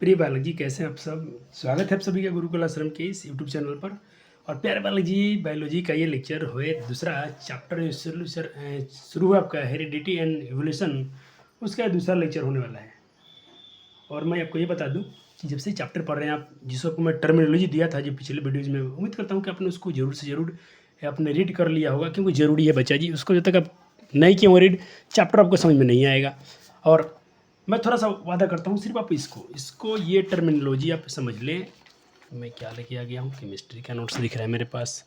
प्रिय बालक जी, कैसे हैं आप सब। स्वागत है आप सभी का गुरुकुल आश्रम के इस यूट्यूब चैनल पर। और प्यारे बालक जी, बायोलॉजी का ये लेक्चर हुए दूसरा चैप्टर शुरू हुआ आपका हेरिडिटी एंड एवोल्यूशन, उसका दूसरा लेक्चर होने वाला है। और मैं आपको ये बता दूं कि जब से चैप्टर पढ़ रहे हैं आप, जिसको मैं टर्मिनोलॉजी दिया था जो पिछले वीडियोज़ में, उम्मीद करता हूँ कि आपने उसको ज़रूर से ज़रूर आपने रीड कर लिया होगा, क्योंकि ज़रूरी है बच्चा जी। उसको जब तक आप नहीं किए रीड, चैप्टर आपको समझ में नहीं आएगा। और मैं थोड़ा सा वादा करता हूँ, सिर्फ आप इसको ये टर्मिनोलॉजी आप समझ लें। मैं क्या लेके आ गया हूँ, केमिस्ट्री का नोट्स दिख रहा है मेरे पास।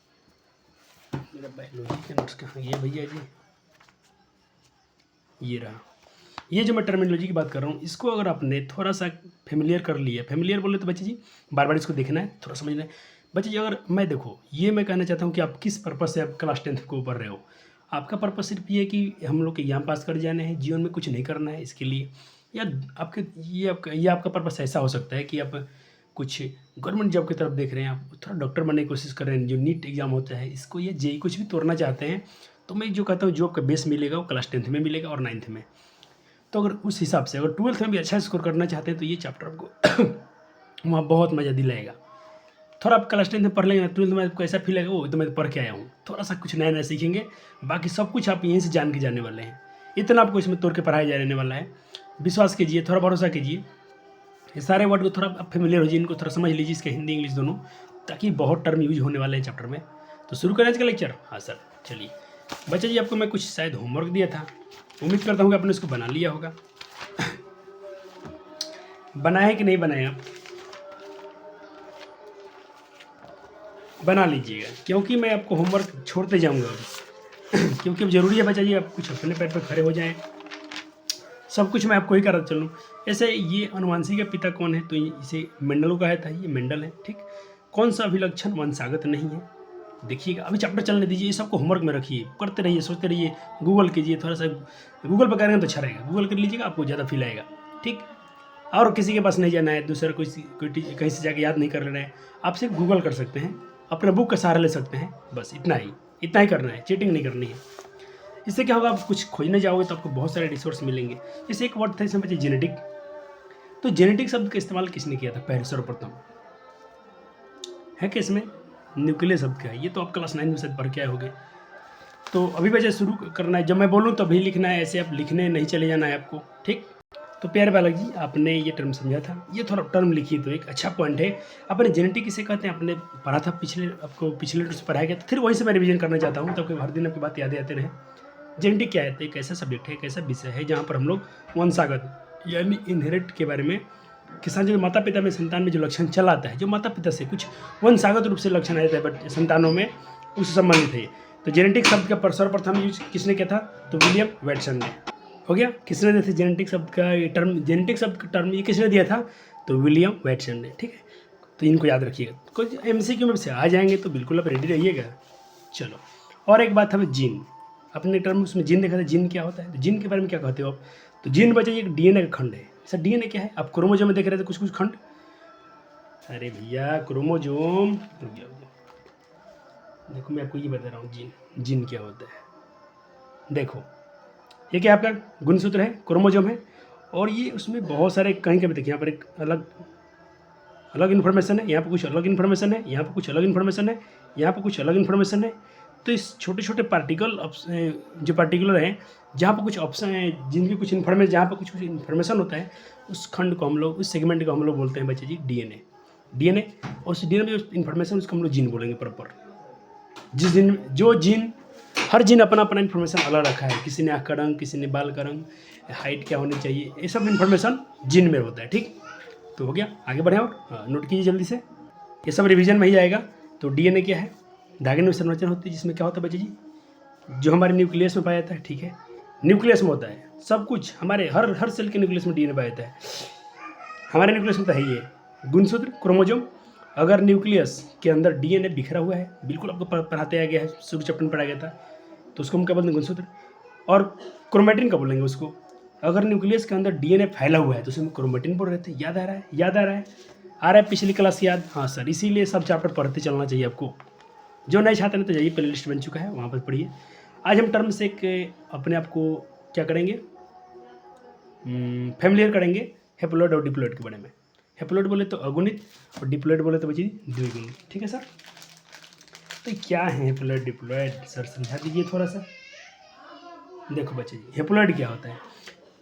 मेरा बायोलॉजी का नोट्स कहाँ गया भैया जी, ये रहा। ये जो मैं टर्मिनोलॉजी की बात कर रहा हूँ, इसको अगर आपने थोड़ा सा फेमिलियर कर लिया, फेमिलियर बोले तो बच्चे जी बार बार इसको देखना है, थोड़ा समझना है बच्चे जी। अगर मैं देखो, ये मैं कहना चाहता हूँ कि आप किस पर्पज़ से आप क्लास 10th को पढ़ रहे हो। आपका पर्पज़ सिर्फ ये कि हम लोग के एग्जाम पास कर जाने हैं, जीवन में कुछ नहीं करना है इसके लिए, या आपके ये आपका पर्पज़ ऐसा हो सकता है कि आप कुछ गवर्नमेंट जॉब की तरफ देख रहे हैं, आप थोड़ा डॉक्टर बनने की कोशिश कर रहे हैं, जो नीट एग्ज़ाम होता है इसको, या जेई कुछ भी तोड़ना चाहते हैं। तो मैं जो कहता हूँ, जॉब का बेस मिलेगा वो क्लास 10th में मिलेगा और 9th में। तो अगर उस हिसाब से अगर 12th में भी अच्छा स्कोर करना चाहते हैं तो ये चैप्टर आपको वहाँ बहुत मज़ा दिलाएगा। थोड़ा आप क्लास 10th में पढ़ लेंगे, 12th में आपको ऐसा फील आएगा वो तो मैं पढ़ के आया हूँ, थोड़ा सा कुछ नया नया सीखेंगे। बाकी सब कुछ आप यहीं से जान के जाने वाले हैं, इतना आपको इसमें तोड़ के पढ़ाया जाने वाला है। विश्वास कीजिए, थोड़ा भरोसा कीजिए। ये सारे वर्ड को थोड़ा आप फेमिलियर हो जाइए, इनको थोड़ा समझ लीजिए, इसके हिंदी इंग्लिश दोनों, ताकि बहुत टर्म यूज होने वाले हैं चैप्टर में। तो शुरू करें आज का लेक्चर। हाँ सर, चलिए। बच्चा जी, आपको मैं कुछ शायद होमवर्क दिया था, उम्मीद करता हूँ कि आपने इसको बना लिया होगा। बनाए कि नहीं बनाए आप, बना लीजिएगा, क्योंकि मैं आपको होमवर्क छोड़ते जाऊंगा अभी। क्योंकि अब ज़रूरी है बच्चा जी, आप कुछ अपने पैर पर खड़े हो जाएं। सब कुछ मैं आपको ही करता चलूँ। ऐसे ये अनुवांशिक का पिता कौन है, तो इसे मेंडल को कहा था, ये मेंडल है, ठीक। कौन सा अभिलक्षण वंशागत नहीं है, देखिएगा। अभी चैप्टर चलने दीजिए, ये सबको होमवर्क में रखिए, करते रहिए, सोचते रहिए, गूगल कीजिए। थोड़ा सा गूगल पर करेंगे तो अच्छा रहेगा, गूगल कर लीजिएगा, आपको ज़्यादा फील आएगा, ठीक। और किसी के पास नहीं जाना है, दूसरा कोई कहीं से जाके याद नहीं कर लेना है, आप सिर्फ गूगल कर सकते हैं, अपने बुक का सहारा ले सकते हैं, बस इतना ही करना है, चीटिंग नहीं करनी है। इससे क्या होगा, आप कुछ खोजने जाओगे तो आपको बहुत सारे रिसोर्स मिलेंगे। जैसे एक वर्ड था इसमें बच्चे, जेनेटिक। तो जेनेटिक शब्द का इस्तेमाल किसने किया था पहले सर्वप्रथम, है कि इसमें न्यूक्लियस शब्द का है। ये तो आप क्लास 9 में शायद पढ़ के आए होंगे। तो अभी बच्चे शुरू करना है, जब मैं बोलूँ तभी लिखना है, ऐसे आप लिखने नहीं चले जाना है आपको, ठीक। तो प्यारे बालक जी, आपने ये टर्म समझा था, ये थोड़ा टर्म लिखिए तो एक अच्छा पॉइंट है। आपने जेनेटिक किसे कहते हैं, आपने पढ़ा था आपको पिछले टर्म से पढ़ाया गया, तो फिर वहीं से मैं रिवीजन करना चाहता हूँ, तो हर दिन आपकी बात याद आते रहे। जेनेटिक क्या है, तो एक ऐसा सब्जेक्ट है, एक ऐसा विषय है जहाँ पर हम लोग वंशागत यानी इनहेरिट के बारे में, किसान जो माता पिता में संतान में जो लक्षण चला आता है, जो माता पिता से कुछ वंशागत रूप से लक्षण आ जाता है बट संतानों में, उससे संबंधित है। तो जेनेटिक शब्द का सर्वप्रथम यूज किसने किया था, तो विलियम वेटसन ने। हो गया, किसने दिया था जेनेटिक शब्द का ये टर्म, जेनेटिक शब्द का टर्म ये किसने दिया था, तो विलियम वेटसन ने, ठीक है। तो इनको याद रखिएगा, कुछ MCQ में से आ जाएंगे तो बिल्कुल आप रेडी रहिएगा। चलो, और एक बात हमें जीन, अपने टर्म उसमें जीन देखा था, जीन क्या होता है, तो जीन के बारे में क्या कहते हो आप, तो जीन बच्चे एक DNA का खंड है। सर DNA क्या है, आप क्रोमोजोम में देख रहे थे कुछ कुछ खंड। अरे भैया क्रोमोजोम, रुक जाओ देखो मैं आपको ये बता रहा हूँ, जीन क्या होता है। देखो ये क्या आपका गुणसूत्र है, क्रोमोजोम है, और ये उसमें बहुत सारे कहीं कहीं देखिए, यहाँ पर एक अलग अलग इन्फॉर्मेशन है, यहाँ पर कुछ अलग इन्फॉर्मेशन है, यहाँ पर कुछ अलग इन्फॉर्मेशन है, यहाँ पर कुछ अलग इन्फॉर्मेशन है। तो इस छोटे छोटे पार्टिकल जो पार्टिकुलर हैं, जहाँ पर कुछ ऑप्शन है, जिनकी कुछ इन्फॉर्मेशन, जहाँ पर कुछ कुछ इन्फॉर्मेशन होता है, उस खंड को हम लोग, उस सेगमेंट को हम लोग बोलते हैं बच्चे जी DNA। और उस DNA में जो इन्फॉर्मेशन, उसको हम लोग जीन बोलेंगे प्रॉपर। जिस दिन जो जीन, हर जीन अपना अपना इन्फॉर्मेशन अलग रखा है, किसी ने आँख का रंग, किसी ने बाल का रंग, हाइट क्या होनी चाहिए, ये सब इन्फॉर्मेशन जीन में होता है, ठीक। तो हो गया, आगे बढ़े और नोट कीजिए जल्दी से, ये सब रिवीजन में ही आएगा। तो DNA क्या है, धागे में संरचना होती है, जिसमें क्या होता है बच्चे जी, जो हमारे न्यूक्लियस में पाया जाता है, ठीक है। न्यूक्लियस में होता है सब कुछ, हमारे हर सेल के न्यूक्लियस में DNA पाया जाता है, हमारे न्यूक्लियस में तो है ही है गुणसूत्र क्रोमोजोम। अगर न्यूक्लियस के अंदर DNA बिखरा हुआ है, बिल्कुल आपको पढ़ाते आ गया है, शुरू चैप्टर में पढ़ाया गया था, तो उसको हम क्या बोलते हैं, गुणसूत्र। और क्रोमेटिन का बोलेंगे उसको। अगर न्यूक्लियस के अंदर DNA फैला हुआ है तो उसमें क्रोमेटिन बोल रहे थे, याद आ रहा है, आ रहा है पिछली क्लास याद। हाँ सर, इसीलिए सब चैप्टर पढ़ते चलना चाहिए आपको। जो नए छात्र हैं तो जाइए, प्ले लिस्ट बन चुका है, वहाँ पर पढ़िए। आज हम टर्म से एक अपने आप को क्या करेंगे, फेमिलियर करेंगे हेप्लॉइड और डिप्लॉइड के बारे में। हैप्लॉइड बोले तो अगुणित और डिप्लॉइड बोले तो बच्चे द्विगुणित। ठीक है सर। तो क्या है हैप्लॉइड डिप्लॉइड, सर समझा दीजिए थोड़ा सा। देखो बच्चे जी, हैप्लॉइड क्या होता है?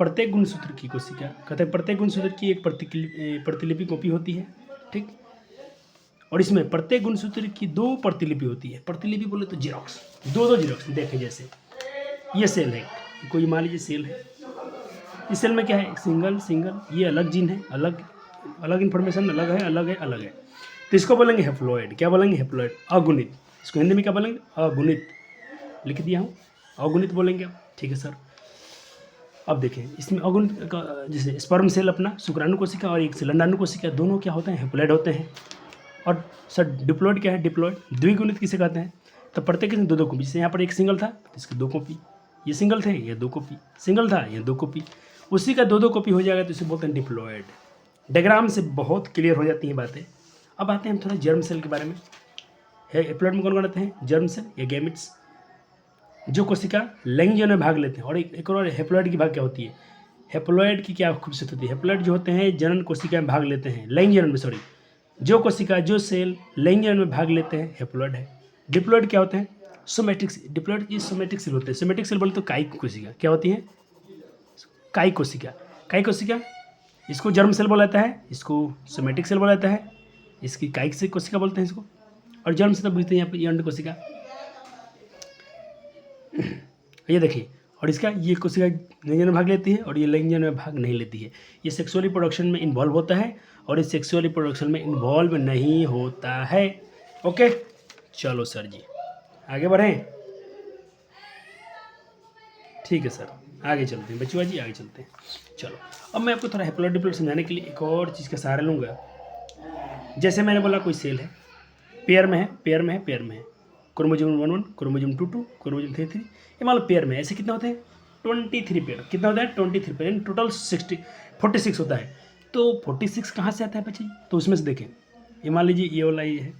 प्रत्येक गुणसूत्र की कोशिका, कहते हैं प्रत्येक गुणसूत्र की एक प्रतिलिपि कॉपी होती है। ठीक, और इसमें प्रत्येक गुणसूत्र की 2 प्रतिलिपि होती है। प्रतिलिपि बोले तो जीरोक्स, 2 जीरोक्स। देखें जैसे ये सेल है, कोई मान लीजिए सेल है, इस सेल में क्या है? सिंगल सिंगल, ये अलग जीन है, अलग अलग इन्फॉर्मेशन, अलग है अलग है अलग है। तो इसको बोलेंगे हैप्लॉइड। क्या बोलेंगे? हैप्लॉइड, अगुणित। इसको हिंदी में क्या बोलेंगे? अगुणित। लिख दिया हूँ, अगुणित बोलेंगे आप। ठीक है सर। अब देखें इसमें अगुणित का, जैसे स्पर्म सेल अपना, शुक्राणु कोशिका और एक सिलंडाणु कोशिका, दोनों क्या होते हैं? हैप्लॉइड होते हैं। और सर डिप्लॉइड क्या है? डिप्लॉइड द्विगुणित किसे कहते हैं? तो प्रत्येक इसमें 2 कॉपी। जैसे यहाँ पर एक सिंगल था तो इसकी 2 कॉपी, ये सिंगल थे ये 2 कॉपी, सिंगल था ये 2 कॉपी, उसी का 2 कॉपी हो जाएगा तो इसे बोलते हैं डिप्लॉइड। डायग्राम से बहुत क्लियर हो जाती हैं बातें। अब आते हैं हम थोड़ा जर्म सेल के बारे में। हैप्लॉइड में कौन कौन आते हैं? जर्म सेल या गैमेट्स, जो कोशिका लैंगिक जनन में भाग लेते हैं। और एक और हैप्लॉइड की भाग क्या होती है? हैप्लॉइड की क्या खूबसूरती होती है? हैप्लॉइड जो होते हैं जनन कोशिका में भाग लेते हैं, लैंगिक जनन में, सॉरी, जो कोशिका जो सेल लैंगिक जनन में भाग लेते हैं हैप्लॉइड है। डिप्लॉइड क्या होते हैं? सोमेटिक। डिप्लॉइड की सोमेटिक सेल होते हैं। सोमेटिक सेल बोले तो कायिक कोशिका। क्या होती है? कायिक कोशिका। कायिक कोशिका, इसको जर्म सेल बोला जाता है, इसको सोमेटिक सेल बोला जाता है, इसकी कायिक से कोशिका बोलते हैं इसको। और जर्म से तो बुझते हैं यहाँ पर, ये अंड कोशिका, ये देखिए। और इसका ये कोशिका लैंगिक में भाग लेती है और ये लैंगिक में भाग नहीं लेती है। ये सेक्सुअली प्रोडक्शन में इन्वॉल्व होता है और इस सेक्सुअली प्रोडक्शन में इन्वॉल्व नहीं होता है। ओके, चलो सर जी आगे बढ़ें। ठीक है सर, आगे चलते हैं बच्चों जी, आगे चलते हैं। चलो अब मैं आपको थोड़ा हैप्लॉइड डिप्लॉइड समझाने के लिए एक और चीज़ का सहारा लूँगा। जैसे मैंने बोला कोई सेल है, पेयर में है, पेयर में है, पेयर में है, क्रोमोजोम 1 1, क्रोमोजोम 2 2, क्रोमोजोम 3 3, ये मान लो पेयर में। ऐसे कितने होते हैं? 23 पेयर। कितना होता है? 23 पेयर, यानी टोटल 46 होता है। तो 46 कहाँ से आता है बच्चे? तो उसमें से देखें, ये मान लीजिए ये वाला, ये है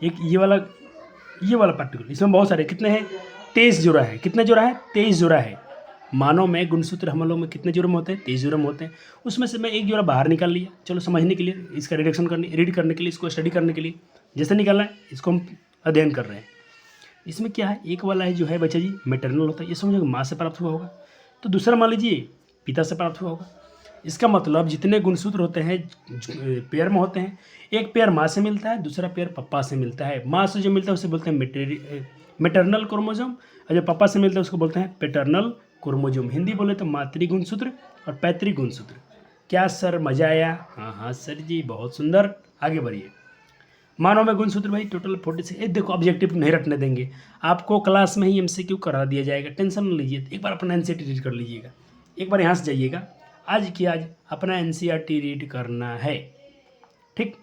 एक, ये वाला पार्टिकल, इसमें बहुत सारे, कितने हैं? 23 जोड़ा है। कितने जोड़ा है? 23 जोड़ा है। मानव में गुणसूत्र हम लोग में कितने जोड़े में होते हैं? 23 जोड़े में होते हैं। उसमें से मैं एक जोड़ा बाहर निकाल लिया, चलो समझने के लिए, इसका रिडक्शन करने, रीड करने के लिए, इसको स्टडी करने के लिए। जैसे निकालना है इसको हम अध्ययन कर रहे हैं। इसमें क्या है? एक वाला है जो है बच्चा जी मैटरनल होता है, ये समझो माँ से प्राप्त हुआ होगा। तो दूसरा मान लीजिए पिता से प्राप्त हुआ होगा। इसका मतलब जितने गुणसूत्र होते हैं पेयर में होते हैं, एक पेयर माँ से मिलता है, दूसरा पेयर पापा से मिलता है। माँ से जो मिलता है उसे बोलते हैं मैटरनल क्रोमोजोम, और जो पापा से मिलता है उसको बोलते हैं पैटर्नल क्रोमोजोम। हिंदी बोले तो मातृ गुणसूत्र और पैतृक गुणसूत्र। क्या सर मजा आया? हाँ सर जी, बहुत सुंदर। आगे बढ़िए। मानव में गुणसूत्र भाई टोटल 46। देखो ऑब्जेक्टिव नहीं रटने देंगे आपको, क्लास में ही MCQ करा दिया जाएगा, टेंशन न लीजिए। एक बार अपना NCERT रीड कर लीजिएगा, एक बार यहाँ से जाइएगा, आज की आज अपना NCERT रीड करना है, ठीक।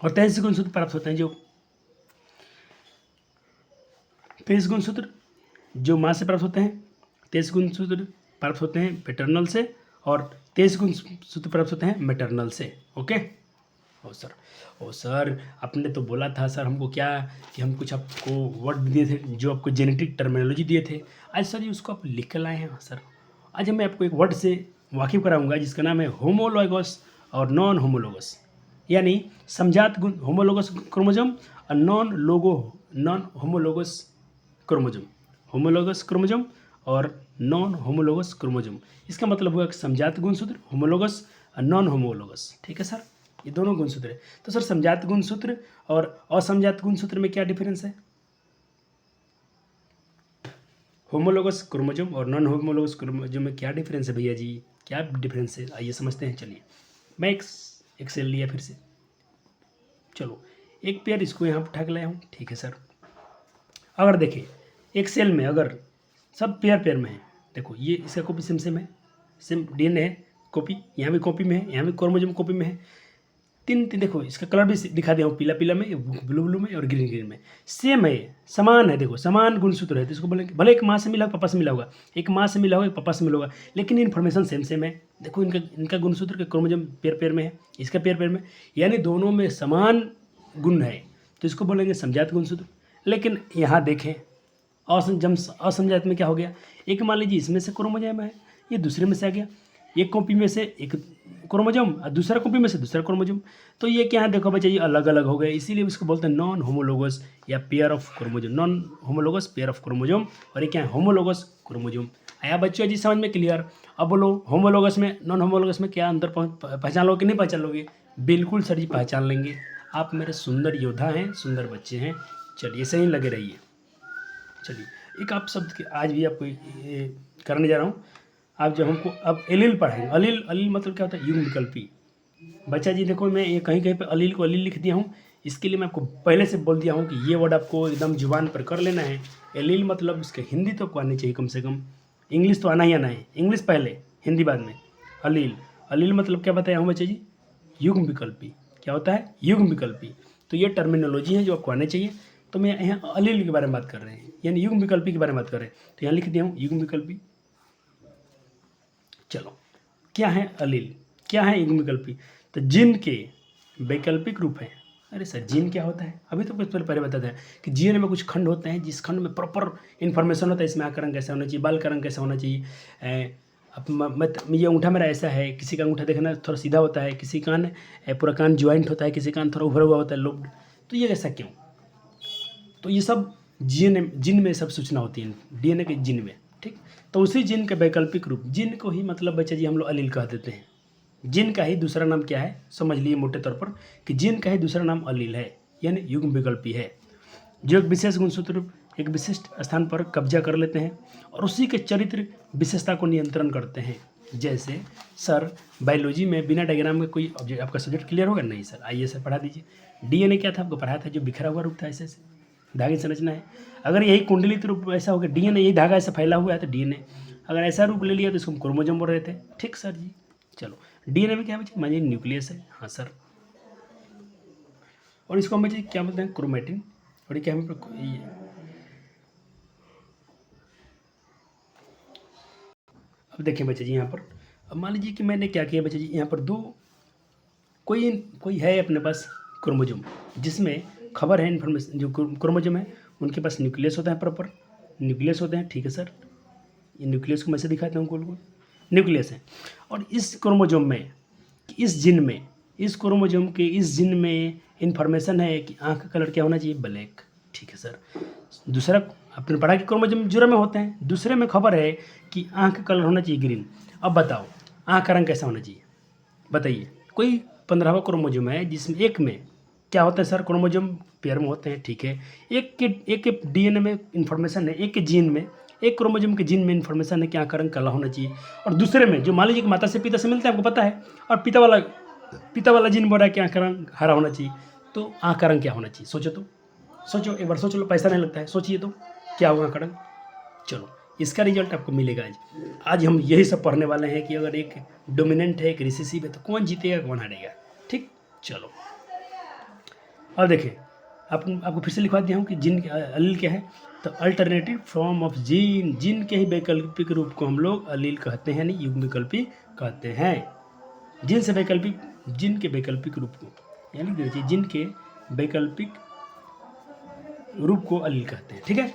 और 23 गुणसूत्र प्राप्त होते हैं, जो 23 गुणसूत्र जो माँ से प्राप्त होते हैं, 23 गुणसूत्र प्राप्त होते हैं पैटर्नल से, और 23 गुणसूत्र प्राप्त होते हैं मैटरनल से। ओके। ओ सर आपने तो बोला था सर हमको क्या, कि हम कुछ आपको वर्ड दिए थे जो आपको जेनेटिक टर्मिनोलॉजी दिए थे, आज सर जी उसको आप लिख कर लाए हैं। सर आज मैं आपको एक वर्ड से वाकिफ कराऊंगा जिसका नाम है होमोलोगस और नॉन होमोलोगस, यानी समजात गुण होमोलोगस क्रोमोजोम और non homologous chromosome, homologous chromosome और नॉन होमोलोगस क्रोमोजोम। इसका मतलब हुआ कि समजात गुणसूत्र, होमोलोगस और नॉन होमोलोगस। ठीक है सर, ये दोनों गुणसूत्र है। तो सर समजात गुणसूत्र और असमजात गुणसूत्र में क्या डिफरेंस है? होमोलोगस क्रोमोजोम और नॉन होमोलोगस क्रोमोजोम में क्या डिफरेंस है भैया जी? क्या डिफरेंस है, आइए समझते हैं। चलिए मैं एक सेल लिया फिर से, चलो एक पेयर इसको यहाँ पर उठा के लाया हूँ। ठीक है सर, अगर देखिए एक सेल में अगर सब पेयर में है, देखो ये इसका कॉपी सेम है, सेम DNA है, कॉपी यहाँ भी कॉपी में है, यहाँ भी क्रोमोजोम कॉपी में है। तीन देखो इसका कलर भी दिखा दिया हूँ, पीला में, ब्लू में और ग्रीन में, सेम है, समान है। देखो समान गुणसूत्र है, तो इसको बोलेंगे भले एक माँ से मिला होगा, पापा से मिला होगा, एक माँ से मिला होगा, एक पापा से मिला होगा, लेकिन इन्फॉर्मेशन सेम है। देखो इनका गुणसूत्र का क्रोमोजोम पेयर में है, इसका पेयर में, यानी दोनों में समान गुण है, तो इसको बोलेंगे समजात गुणसूत्र। लेकिन यहाँ देखें असमजात में क्या हो गया, एक मान लीजिए इसमें से क्रोमोजोम है, ये दूसरे में से आ गया, एक कॉपी में से एक क्रोमोजोम और दूसरा कॉपी में से दूसरा क्रोमोजोम। तो ये क्या है देखो बच्चा ये अलग अलग हो गए, इसीलिए इसको बोलते हैं नॉन होमोलोगस या pair of chromosome. Non homologous pair of chromosome और ये क्या है होमोलोगस क्रोमोजोम। आया बच्चों जी समझ में क्लियर। अब बोलो होमोलोगस में नॉन होमोलोगस में क्या अंतर पहचान लोगे कि नहीं पहचान लोगे? बिल्कुल सर जी पहचान लेंगे। आप मेरे सुंदर योद्धा हैं, सुंदर बच्चे हैं। चलिए सही लगे रहिए। चलिए एक आप शब्द के आज भी आपको करने जा रहा हूँ। आप जब हमको अब एलील पढ़ाएंगे, अलील अलील मतलब क्या होता है? युग्म विकल्पी। बच्चा जी देखो मैं ये कहीं कहीं पे अलील को अलील लिख दिया हूँ, इसके लिए मैं आपको पहले से बोल दिया हूँ कि ये वर्ड आपको एकदम जुबान पर कर लेना है। एलील मतलब इसके हिंदी तो आपको आनी चाहिए कम से कम, इंग्लिश तो आना ही आना है। इंग्लिश पहले हिंदी बाद में। अलील अलील मतलब क्या बताया हूँ बच्चा जी? युग्म विकल्पी। क्या होता है? युग्म विकल्पी। तो ये टर्मिनोलॉजी है जो आपको आने चाहिए। तो मैं यहाँ अलील के बारे में बात कर रहे हैं, यानी युग्म विकल्पी के बारे में बात कर रहे हैं। तो यहाँ लिख दिया हूँ युग्म विकल्पी। चलो क्या है अलील, क्या है युग्म विकल्पी? तो जिन के वैकल्पिक रूप हैं। अरे सर जीन क्या होता है? अभी तो कुछ पहले बताते हैं कि जीन में कुछ खंड होते हैं जिस खंड में प्रॉपर इन्फॉर्मेशन होता है, इसमें आंख का रंग कैसा होना चाहिए, बाल का रंग कैसा होना चाहिए। अब ये अंगूठा मेरा ऐसा है, किसी का अंगूठा देखना थोड़ा सीधा होता है, किसी कान पूरा कान ज्वाइंट होता है, किसी कान थोड़ा उभरा हुआ होता है लोब्ड। तो ये ऐसा क्यों? तो ये सब जीन में सब सूचना होती है, डीएनए के जीन में। ठीक, तो उसी जीन का वैकल्पिक रूप, जीन को ही मतलब बच्चा जी हम लोग अलील कह देते हैं। जीन का ही दूसरा नाम क्या है समझ लिए मोटे तौर पर कि जीन का ही दूसरा नाम अलील है, यानी युग्म विकल्पी है, जो एक विशेष गुणसूत्र एक विशिष्ट स्थान पर कब्जा कर लेते हैं और उसी के चरित्र विशेषता को नियंत्रण करते हैं। जैसे सर बायोलॉजी में बिना डायग्राम के कोई ऑब्जेक्ट, आपका सब्जेक्ट क्लियर होगा? नहीं सर, आइए सर पढ़ा दीजिए। डीएनए क्या था आपको पढ़ाया था? जो बिखरा हुआ रूप था, ऐसे ऐसे धागे संरचना है। अगर यही कुंडलित रूप ऐसा हो गया, डीएनए यही धागा ऐसा फैला हुआ है तो डीएनए। अगर ऐसा रूप ले लिया तो इसको हम क्रोमोसोम बोल रहे थे। ठीक सर जी। चलो डीएनए में क्या बचे? मानिए न्यूक्लियस है। हाँ सर। और इसको हम बचे क्या बोलते हैं? क्रोमेटिन। और ये क्या हम अब देखिए बच्चे जी यहाँ पर, अब मान लीजिए कि मैंने क्या किया बच्चे जी, यहाँ पर दो कोई है अपने पास क्रोमोसोम जिसमें खबर है इन्फॉर्मेशन। जो क्रोमोसोम है उनके पास न्यूक्लियस होता है, प्रॉपर न्यूक्लियस होते हैं। ठीक है सर, ये न्यूक्लियस को मैं से दिखाता हूँ, गोल गोल न्यूक्लियस है। और इस क्रोमोसोम में, इस जीन में, इस क्रोमोसोम के इस जीन में इन्फॉर्मेशन है कि आँख का कलर क्या होना चाहिए? ब्लैक। ठीक है सर। दूसरा आपने पढ़ा कि क्रोमोसोम जुड़े में होते हैं, दूसरे में खबर है कि आँख का कलर होना चाहिए ग्रीन। अब बताओ आँख का रंग कैसा होना चाहिए? बताइए। कोई 15वां क्रोमोसोम है जिसमें एक में क्या होता है सर? क्रोमोसोम पेयर में होते हैं। ठीक है, एक के डीएनए में इन्फॉर्मेशन है, एक के जीन में, एक क्रोमोसोम के जीन में इन्फॉर्मेशन है कि आँख का रंग काला होना चाहिए। और दूसरे में जो मान लीजिए कि माता से पिता से मिलता है, आपको पता है, और पिता वाला जीन बोल रहा है कि आँख का रंग हरा होना चाहिए। तो आँख का रंग क्या होना चाहिए? सोचो तो, सोचो एक बार, सोच लो, पैसा नहीं लगता है, सोचिए तो क्या होगा आँख का रंग। चलो इसका रिजल्ट आपको मिलेगा आज हम यही सब पढ़ने वाले हैं कि अगर एक डोमिनेंट है, एक रिसेसिव है, तो कौन जीतेगा कौन हारेगा। ठीक, चलो अब देखें, आपको फिर से लिखवा दिया हूँ कि जीन अलील क्या है। तो alternative form of gene, gene के ही वैकल्पिक रूप को हम लोग अलील कहते हैं, नहीं युग्म विकल्पी कहते हैं। जीन से वैकल्पिक, जीन के वैकल्पिक रूप को, यानी देखिए जीन के वैकल्पिक रूप को अलील कहते हैं। ठीक है,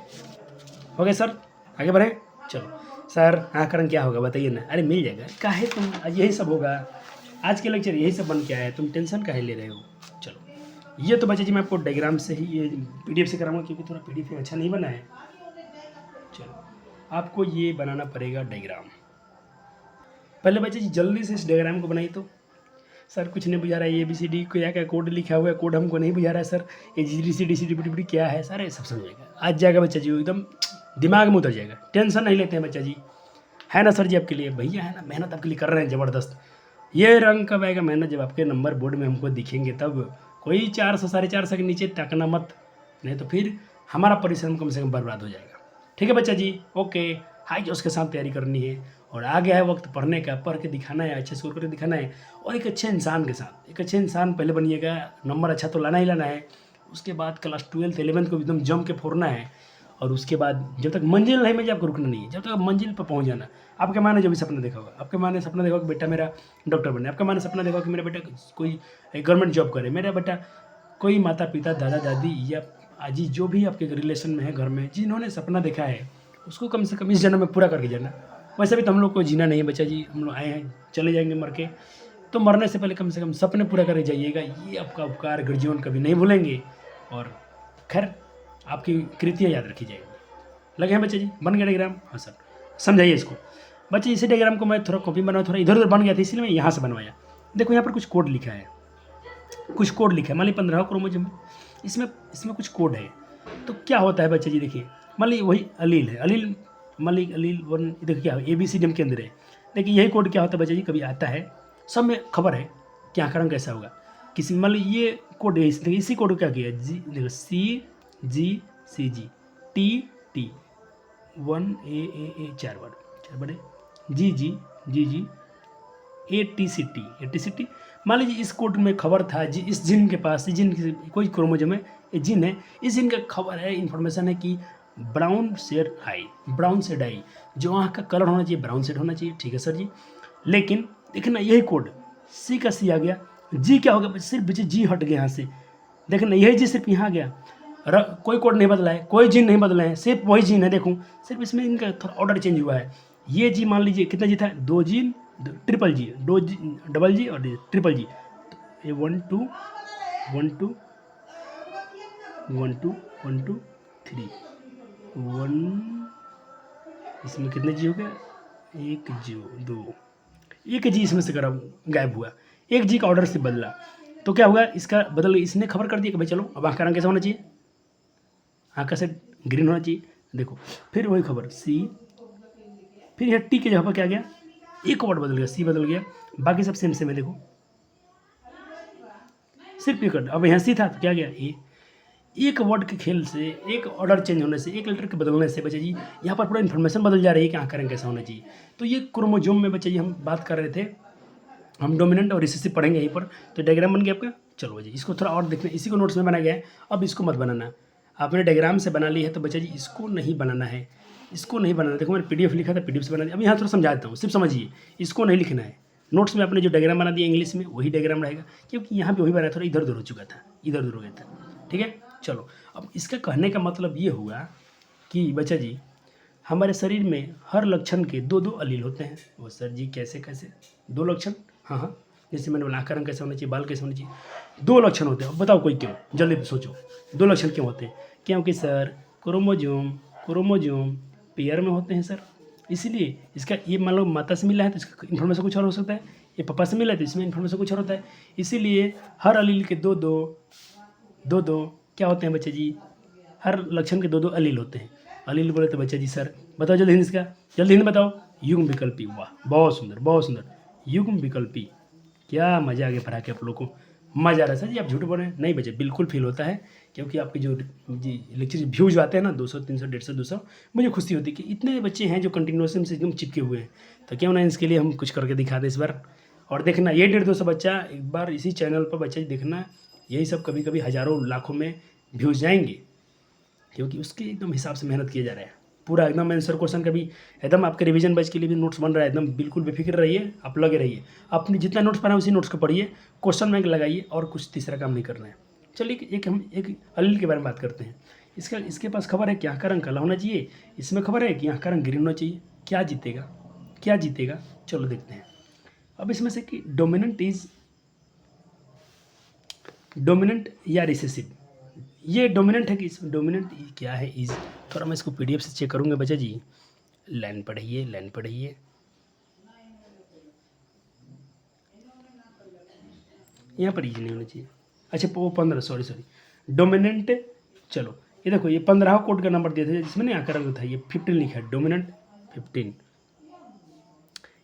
हो गया सर, आगे बढ़े। चलो सर आँख का रंग क्या होगा बताइए ना? अरे मिल जाएगा, काहे तुम यही सब होगा, आज के लेक्चर यही सब बन के आया है, तुम टेंशन काहे ले रहे हो। चलो ये तो बच्चे जी मैं आपको डायग्राम से ही, ये पीडीएफ से कराऊंगा क्योंकि थोड़ा पीडीएफ अच्छा नहीं बना है। चलो आपको ये बनाना पड़ेगा डायग्राम। पहले बच्चे जी जल्दी से इस डायग्राम को बनाइए। तो सर कुछ नहीं बुझा रहा है, ABCD क्या क्या कोड लिखा हुआ है, कोड हमको नहीं बुझा रहा है सर, ABCD क्या है सर, ये सब समझेगा, आज जाएगा बच्चा जी, एकदम दिमाग में उतर जाएगा। टेंशन नहीं लेते हैं बच्चा जी, है ना सर जी आपके लिए? भैया है ना, मेहनत आपके लिए कर रहे हैं ज़बरदस्त। ये रंग कब आएगा मेहनत? जब आपके नंबर बोर्ड में हमको दिखेंगे तब। कोई 400 450 के नीचे ताकना मत, नहीं तो फिर हमारा परिश्रम कम से कम बर्बाद हो जाएगा। ठीक है बच्चा जी, ओके। हाई जोश के साथ तैयारी करनी है और आ गया है वक्त पढ़ने का, पढ़ के दिखाना है, अच्छे स्कोर करके दिखाना है। और एक अच्छे इंसान के साथ, एक अच्छे इंसान पहले बनिएगा, नंबर अच्छा तो लाना ही लाना है। उसके बाद क्लास 12th 11th को एकदम जम के फोड़ना है। और उसके बाद जब तक मंजिल नहीं मिले आपको रुकना नहीं है, जब तक मंजिल पर पहुंच जाना। आपके माँ ने जो भी सपना देखा होगा, आपके माँ ने सपना देखा कि बेटा मेरा डॉक्टर बने, आपके माँ ने सपना देखा कि मेरा बेटा कोई गवर्नमेंट जॉब करे, मेरा बेटा कोई माता पिता दादा दादी या आजी जो भी आपके रिलेशन में है घर में, जिन्होंने सपना देखा है उसको कम से कम इस जन्म में पूरा करके जाना। वैसे भी तो हम लोग को जीना नहीं है बच्चा जी, हम लोग आए हैं चले जाएंगे मर के, तो मरने से पहले कम से कम सपने पूरा करके जाइएगा, ये आपका उपकार गुरुजीवन कभी नहीं भूलेंगे। और खैर आपकी कृतियाँ याद रखी जाएगी। लगे हैं बच्चे जी? बन गया डायग्राम? हाँ सर। समझाइए इसको बच्चे। इसी डायग्राम को मैं थोड़ा कॉपी बनाया, थोड़ा इधर उधर बन गया था, इसलिए मैं यहाँ से बनवाया। देखो यहाँ पर कुछ कोड लिखा है, कुछ कोड लिखा है। मान ली 15 क्रोमोसोम, इसमें कुछ कोड है। तो क्या होता है बच्चे जी? देखिए मान ली वही अलील है, अलील मान ली अलील 1, देखिए क्या है, ABCD के अंदर है। देखिए यही कोड क्या होता है बच्चे जी, कभी आता है, सब में खबर है कि आंकरण कैसा होगा। किसी मान ली ये कोड है, इसी कोड को क्या किया जी, देखो CGCG TT 1 A 4 बड़े GG ATCT। मान लीजिए इस कोड में खबर था जी, इस जिन के पास, इस जिन की कोई क्रोमोसोम है, ये जिन है, इस जिन का खबर है, इन्फॉर्मेशन है कि ब्राउन शेड आई, जो आँख का कलर होना चाहिए ब्राउन शेड होना चाहिए। ठीक है सर जी। लेकिन देखना यही कोड C का C आ गया, G क्या हो गया, सिर्फ बच्चे G हट गया यहाँ से। देखना यही जी सिर्फ यहाँ गया, कोई कोड नहीं बदला है, कोई जीन नहीं बदला है, सिर्फ वही जीन है। देखो सिर्फ इसमें इनका थोड़ा ऑर्डर चेंज हुआ है। ये जी मान लीजिए कितना जी था, 2 जीन, ट्रिपल जी, डबल जी और ट्रिपल जी। तो ये 1 2 1 2 1 2 1 2 3 1, इसमें कितने जी हो गया, 1 जी 2, 1 जी इसमें से गायब हुआ, 1 जी का ऑर्डर से बदला। तो क्या हुआ, इसका बदल, इसने खबर कर दिया कि भाई चलो अब आँख का रंग कैसा होना चाहिए, आँख का सेट ग्रीन होना चाहिए। देखो फिर वही खबर C, फिर यह T के जगह पर क्या गया, एक वर्ड बदल गया, C बदल गया, बाकी सब सेम है। देखो सिर्फ एक, अब यहाँ C था तो क्या गया A। एक वर्ड के खेल से, एक ऑर्डर चेंज होने से, एक लेटर के बदलने से बच्चे जी यहाँ पर पूरा इन्फॉर्मेशन बदल जा रही है कि आँख का रंग कैसा होना चाहिए। तो ये क्रोमोजोम में बच्चे जी हम बात कर रहे थे, हम डोमिनेंट और रिसेसिव पढ़ेंगे यहीं पर। तो डायग्राम बन गया आपका। चलो बच्चे इसको थोड़ा और देखना, इसी को नोट्स में बनाया गया है। अब इसको मत बनाना, आपने डायग्राम से बना ली है तो बच्चा जी इसको नहीं बनाना है, इसको नहीं बनाना। देखो मैंने PDF लिखा था, PDF से बना दिया। अब यहाँ थोड़ा समझा देता हूँ, सिर्फ समझिए, इसको नहीं लिखना है। नोट्स में आपने जो डायग्राम बना दिया इंग्लिश में वही डायग्राम रहेगा, क्योंकि यहाँ पे वही बनाया, थोड़ा इधर उधर हो चुका था, इधर उधर हो गया था। ठीक है, चलो अब इसका कहने का मतलब ये हुआ कि बच्चा जी हमारे शरीर में हर लक्षण के 2-2 अलील होते हैं। वो सर जी कैसे 2 लक्षण? हाँ, जैसे मैंने बोला आँख का रंग कैसा होना चाहिए, बाल कैसे होना चाहिए, 2 लक्षण होते हैं। अब बताओ कोई क्यों, जल्दी सोचो 2 लक्षण क्यों होते हैं? क्योंकि सर क्रोमोजोम पेयर में होते हैं सर, इसलिए इसका ये मान लो माता से मिला है तो इसका इन्फॉर्मेशन कुछ और हो सकता है, ये पापा से मिला है तो इसमें इन्फॉर्मेशन कुछ और होता है। इसीलिए हर अलील के 2-2 क्या होते हैं बच्चे जी, हर लक्षण के 2-2 अलील होते हैं। अलील बोले तो बच्चा जी सर बताओ जल्दी हिंदी इसका, जल्दी हिंदी बताओ। युग्म विकल्पी, वाह बहुत सुंदर बहुत सुंदर, युग्म विकल्पी। क्या मज़ा आ गया पढ़ा के आप लोगों को, मज़ा आ रहा है सर जी। आप झूठ बोल रहे हैं? नहीं बच्चे बिल्कुल फील होता है, क्योंकि आपके जो जी लेक्चर व्यूज आते हैं ना 200 300 150 200, मुझे खुशी होती है कि इतने बच्चे हैं जो कंटिन्यूसली से एकदम चिपके हुए हैं। तो क्यों ना इसके लिए हम कुछ करके दिखा दें इस बार। और देखना ये 150-200 बच्चा एक बार इसी चैनल पर बच्चे देखना, यही सब कभी कभी हज़ारों लाखों में व्यूज जाएंगे, क्योंकि उसके एकदम हिसाब से मेहनत किया जा रहा है पूरा एकदम। आंसर क्वेश्चन का भी एकदम आपके रिवीजन बैच के लिए भी नोट्स बन रहा है एकदम, बिल्कुल बेफिक्र रहिए, आप लगे रहिए। अपनी जितना नोट्स बना उसी नोट्स को पढ़िए, क्वेश्चन बैंक लगाइए, और कुछ तीसरा काम नहीं करना है। चलिए हम एक अलील के बारे में बात करते हैं। इसके पास खबर है कि आँख का रंग काला होना चाहिए, इसमें खबर है कि आँख का रंग ग्रीन होना चाहिए। क्या जीतेगा? चलो देखते हैं। अब इसमें से कि डोमिनेंट या रिसेसिव, ये डोमिनेंट है कि इसमें डोमिनेंट क्या है इज, थोड़ा मैं इसको PDF से चेक करूँगा बच्चा जी। लाइन पढ़िए। यहाँ पर इज नहीं होना चाहिए। अच्छा वो 15, सॉरी डोमिनेंट। चलो ये देखो, ये 15 कोड का नंबर दिया था जिसमें ना आकर रंग था, ये 15 लिखा है, डोमिनेंट 15।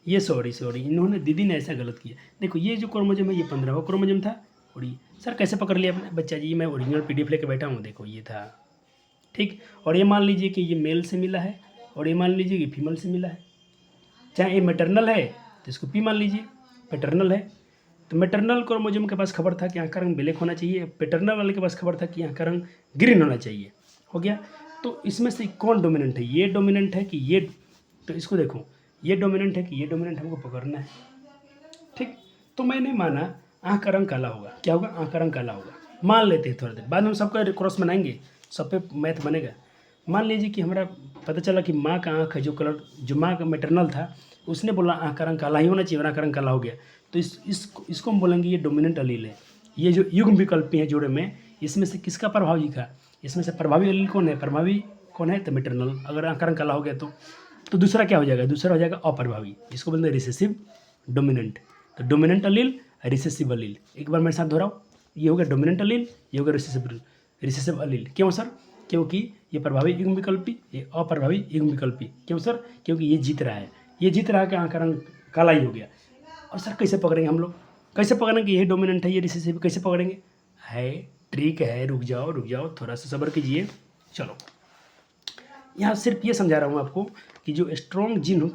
ये सॉरी इन्होंने दीदी ने ऐसा गलत किया। देखो ये जो क्रोमोसोम है ये 15वां क्रोमोसोम था, और ये सर कैसे पकड़ लिया आपने? बच्चा जी मैं ओरिजिनल PDF लेके बैठा हूँ, देखो ये था, ठीक। और ये मान लीजिए कि ये मेल से मिला है, और ये मान लीजिए कि फीमेल से मिला है। चाहे ये मैटरनल है तो इसको P मान लीजिए, पैटर्नल है तो मैटरनल क्रोमोसोम के पास खबर था कि आँख का रंग ब्लैक होना चाहिए, पैटर्नल वाले के पास खबर था कि आँख का रंग ग्रीन होना चाहिए। हो गया। तो इसमें से कौन डोमिनेंट है? ये डोमिनेंट है कि ये? तो इसको देखो, ये डोमिनेंट है कि ये डोमिनेंट, हमको पकड़ना है, ठीक। तो मैंने माना आँख का रंग काला होगा। क्या होगा? आँख का रंग काला होगा। मान लेते हैं थोड़ी देर बाद हम सबका क्रॉस बनाएंगे, सब पे मैथ बनेगा। मान लीजिए कि हमारा पता चला कि माँ का आँख है, जो कलर जो माँ का मैटरनल था उसने बोला आँख का रंग काला ही होना चाहिए, और आँख का रंग काला हो गया। तो इसको हम बोलेंगे ये डोमिनेंट अलील है। ये जो युग्म विकल्पी है जोड़े में, इसमें से किसका प्रभाव दिखा, इसमें से प्रभावी अलील कौन है, प्रभावी कौन है, तो मैटरनल। अगर आंकरण काला हो गया तो दूसरा क्या हो जाएगा, दूसरा हो जाएगा अप्रभावी, इसको बोलते हैं रिसेसिव डोमिनेंट। तो डोमिनेंट अलील, रिसेसिव अलील, एक बार मेरे साथ दोहराओ, ये हो गया डोमिनेंट अलील, ये हो गया रिसेसिव अलील। क्यों सर, क्योंकि ये प्रभावी युग्म विकल्पी, ये अप्रभावी युग्म विकल्पी। क्यों सर, क्योंकि ये जीत रहा है, ये जीत रहा है कि आंकरण काला ही हो गया। और सर कैसे पकड़ेंगे हम लोग, कैसे पकड़ेंगे ये डोमिनेंट है ये रिसेसिव, कैसे पकड़ेंगे, है ट्रिक है, रुक जाओ थोड़ा सा सब्र कीजिए। चलो यहाँ सिर्फ ये समझा रहा हूँ आपको कि जो स्ट्रॉन्ग जिन,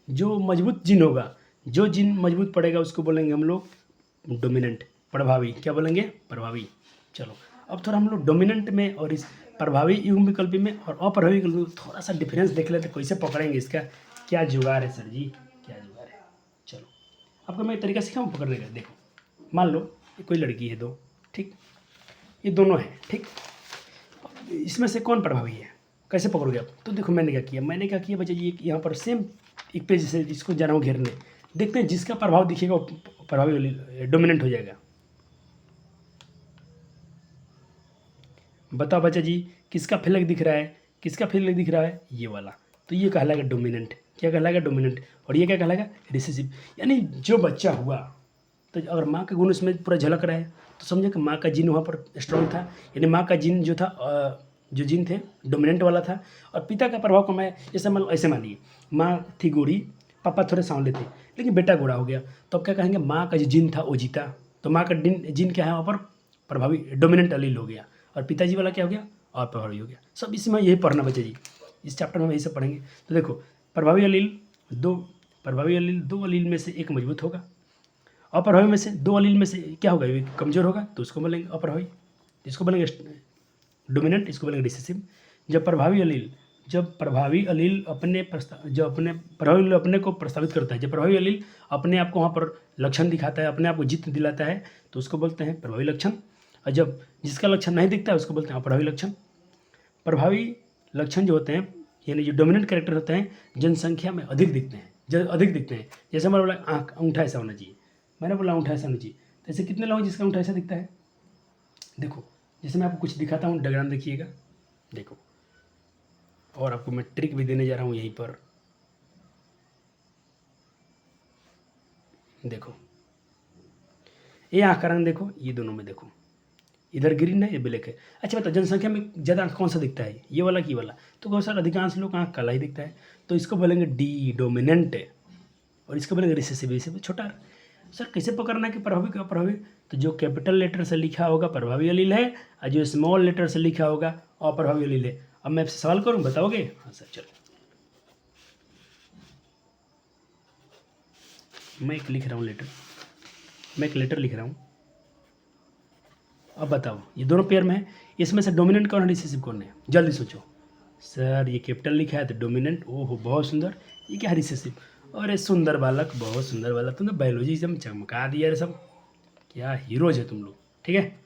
जो मजबूत जिन होगा, जो जिन मजबूत पड़ेगा उसको बोलेंगे हम लोग डोमिनेंट, प्रभावी। क्या बोलेंगे, प्रभावी। चलो अब थोड़ा हम लोग डोमिनेंट में और इस प्रभावी युग्म विकल्पी में और अप्रभावी विकल्पी में थोड़ा सा डिफरेंस देख लेते, कैसे पकड़ेंगे, इसका क्या जुगाड़ है सर जी, क्या जुगाड़ है। चलो आपको मैं एक तरीका सिखाऊँ पकड़ने का। देखो मान लो ये कोई लड़की है दो, ठीक, ये दोनों हैं, ठीक, इसमें से कौन प्रभावी है, कैसे पकड़ोगे आप। तो देखो मैंने क्या किया बच्चा जी, यहाँ पर सेम एक पेज से इसको जा रहा हूँ घेरने, देखते हैं जिसका प्रभाव दिखेगा वो प्रभावी डोमिनेंट हो जाएगा। बताओ बच्चा जी किसका फ्लैग दिख रहा है, किसका फ्लैग दिख रहा है, ये वाला, तो ये कहलाएगा डोमिनेंट। क्या कहलाएगा, डोमिनेंट। और ये क्या कहलाएगा, रिसेसिव। यानी जो बच्चा हुआ, तो अगर माँ का गुण उसमें पूरा झलक रहा है तो समझे कि माँ का जीन वहाँ पर स्ट्रॉन्ग था, यानी माँ का जीन जो था, जो जीन थे डोमिनेंट वाला था। और पिता का प्रभाव कम है, जैसे ऐसे मानिए माँ थी गोरी, पापा थोड़े सांवले थे, लेकिन बेटा गोरा हो गया, तो अब क्या कहेंगे, माँ का जो जीन था वो जीता, तो माँ का जीन क्या है वहाँ पर प्रभावी डोमिनेंट अलील हो गया, और पिताजी वाला क्या हो गया, और प्रभावी हो गया। सब इसमें यही पढ़ना बच्चे जी, इस चैप्टर में यही सब पढ़ेंगे। तो देखो प्रभावी अलील दो अलील में से एक मजबूत होगा, अप्रभावी में से दो अलील में से क्या होगा, ये कमजोर होगा, तो उसको बोलेंगे अप्रभावी, इसको बोलेंगे डोमिनेंट, इसको बोलेंगे रिसेसिव। जब प्रभावी अलील अपने को प्रस्तावित करता है, जब प्रभावी अलील अपने आप को वहाँ पर लक्षण दिखाता है, अपने आप को जीत दिलाता है, तो उसको बोलते हैं प्रभावी लक्षण। और जब जिसका लक्षण नहीं दिखता है उसको बोलते हैं अप्रभावी लक्षण। प्रभावी लक्षण जो होते हैं, यानी जो डोमिनेंट कैरेक्टर होते हैं, जनसंख्या में अधिक दिखते हैं। जैसे हमारा बोला आँख, अंगूठा ऐसा होना चाहिए, मैंने बोला अंगूठा ऐसा होना चाहिए, तो ऐसे कितने लोग जिसका अंगूठा ऐसा दिखता है। देखो जैसे मैं आपको कुछ दिखाता हूँ, डायग्राम देखिएगा, देखो, और आपको मैं ट्रिक भी देने जा रहा हूँ यहीं पर। देखो ये आँख का रंग देखो, ये दोनों में देखो, इधर ग्रीन है, ये ब्लैक है। अच्छा बताओ जनसंख्या में ज़्यादा कौन सा दिखता है, ये वाला कि वाला, तो कौन सा, अधिकांश लोग आँख काला ही दिखता है, तो इसको बोलेंगे डी डोमिनेंट, और इसको बोलेंगे रिसेसिव, छोटा। सर कैसे पकड़ना कि प्रभावी का अप्रभावी, तो जो कैपिटल लेटर से लिखा होगा प्रभावी अलील है, और जो स्मॉल लेटर से लिखा होगा अप्रभावी अलील है। अब मैं आपसे सवाल करूं, बताओगे। हाँ सर चलो, मैं एक लिख रहा हूँ, अब बताओ ये दोनों पेयर में है, इसमें से डोमिनेंट कौन है, रिसेसिव कौन है, जल्दी सोचो। सर ये कैपिटल लिखा है तो डोमिनेंट, ओहो बहुत सुंदर, ये क्या है, रिसेसिव। अरे सुंदर बालक, बहुत सुंदर बालक, तुमने बायोलॉजी एकदम चमका दिया रे, सब क्या हीरोज है तुम लोग, ठीक है।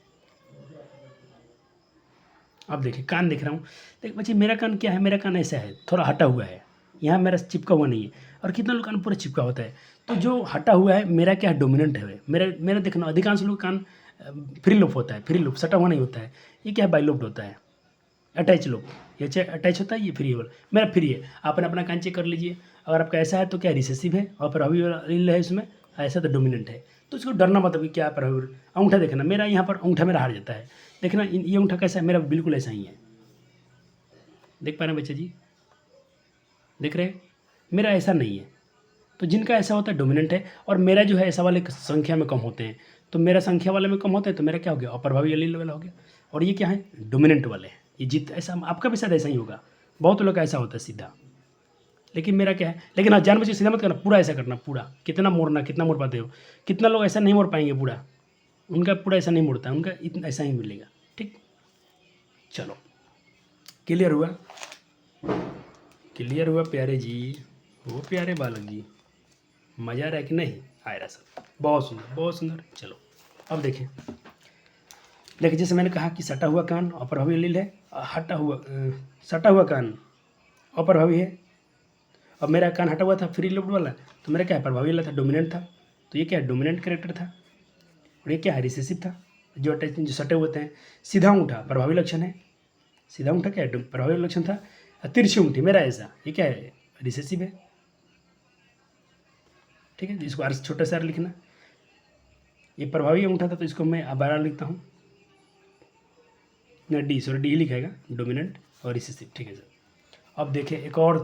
अब देखिए कान दिख रहा हूँ, देख बच्चे मेरा कान क्या है, मेरा कान ऐसा है, थोड़ा हटा हुआ है, यहाँ मेरा चिपका हुआ नहीं है, और कितना लोग कान पूरा चिपका होता है, तो जो हटा हुआ है मेरा क्या है, डोमिनेंट है। मेरा देखना, अधिकांश लोग कान फ्री लूप होता है, फ्री लूप सटा हुआ नहीं होता है, ये क्या है, बाइलोप्ड होता है, अटैच लूप, ये अटैच होता है, ये फ्री वाला, मेरा फ्री है। आपने अपना कान चेक कर लीजिए, अगर आपका ऐसा है तो क्या रिसेसिव है, और प्रभावी अलील है इसमें, ऐसा तो डोमिनेंट है। तो इसको डरना मत, अभी क्या प्रभावी, अंगूठा देखना, मेरा यहाँ पर अंगूठा मेरा हार जाता है, देखना ये अंगूठा कैसा है, मेरा बिल्कुल ऐसा ही है, देख पा रहे हैं बच्चे जी, देख रहे हैं, मेरा ऐसा नहीं है। तो जिनका ऐसा होता है डोमिनेंट है, और मेरा जो है ऐसा वाले संख्या में कम होते हैं, तो मेरा संख्या वाले में कम होते हैं, तो मेरा क्या हो गया, अप्रभावी अलील वाला हो गया। और ये क्या है, डोमिनेंट वाले हैं, ये जीत, ऐसा आपका भी शायद ऐसा ही होगा, बहुत लोग का ऐसा होता है सीधा, लेकिन मेरा क्या है, लेकिन हाँ जानबूझ के सीधा मत करना, पूरा ऐसा करना, पूरा कितना मोड़ पाते हो, कितना लोग ऐसा नहीं मोड़ पाएंगे पूरा, उनका पूरा ऐसा नहीं मुड़ता, उनका इतना ऐसा ही मिलेगा, ठीक। चलो क्लियर हुआ प्यारे जी, वो प्यारे बालक जी, मज़ा आ रहा है कि नहीं आ रहा, सब बहुत सुंदर। चलो अब देखें जैसे मैंने कहा कि सटा हुआ कान अप्रभावी अलील है, सटा हुआ कान अप्रभावी है, अब मेरा कान हटा हुआ था फ्री लूप्ड वाला, तो मेरा क्या है, प्रभावी वाला था, डोमिनेंट था। तो ये क्या है, डोमिनेंट कैरेक्टर था। और ये क्या है, रिसेसिव था। जो अटैच जो सटे होते हैं। सीधा अंगूठा प्रभावी लक्षण है, सीधा अंगूठा क्या है, प्रभावी लक्षण था। तिरछी अंगूठी मेरा ऐसा, ये क्या है, रिसेसिव है। ठीक है, इसको आर छोटा सा लिखना। ये प्रभावी अंगूठा था तो इसको मैं आर लिखता हूँ ना, डी सॉरी डी लिखाएगा, डोमिनेंट और रिसेसिव। ठीक है सर। अब देखिए एक और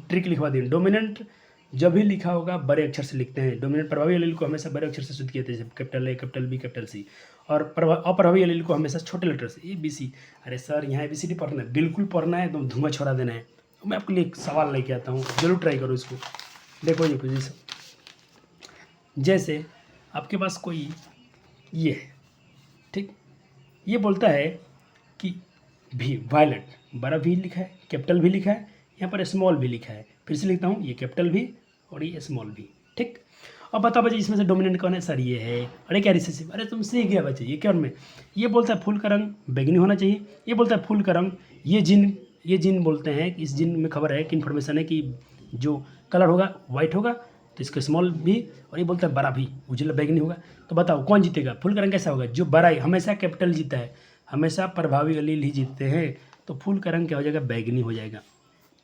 ट्रिक लिखवा दी। डोमिनेंट जब भी लिखा होगा बड़े अक्षर से लिखते हैं। डोमिनेंट प्रभावी एलील को हमेशा बड़े अक्षर से शुद्ध किए थे, जैसे capital A, capital B, capital C. और अप्रभावी एलील को हमेशा छोटे लेटर से, ए बी सी। अरे सर यहाँ ABCD पढ़ना है, बिल्कुल पढ़ना है, एकदम धुआं छोड़ा देना है। तो मैं आपके लिए एक सवाल लेके आता हूँ, जरूर ट्राई करो इसको। देखो ये कुछ जैसे आपके पास कोई ये है, ठीक, ये बोलता है कि भी वायलेट, बड़ा भी लिखा है, कैपिटल भी लिखा है, यहाँ पर स्मॉल भी लिखा है। फिर से लिखता हूँ, ये कैपिटल भी और ये स्मॉल भी। ठीक, अब बता बच्चे इसमें से डोमिनेंट कौन है? सर ये है। अरे क्या रिसेसिव? अरे तुम सीख गया बच्चे, ये क्या में, ये बोलता है फूल का रंग बैंगनी होना चाहिए, ये बोलता है फूल का रंग, ये जिन बोलते हैं, इस जिन में खबर है कि इन्फॉर्मेशन है कि जो कलर होगा वाइट होगा, तो इसका स्मॉल भी, और ये बोलता है बड़ा भी उजला बैंगनी होगा। तो बताओ कौन जीतेगा? फूल का रंग कैसा होगा? जो बड़ा है, हमेशा कैपिटल जीता है, हमेशा प्रभावी एलील ही जीतते हैं। तो फूल का रंग क्या हो जाएगा? बैंगनी हो जाएगा।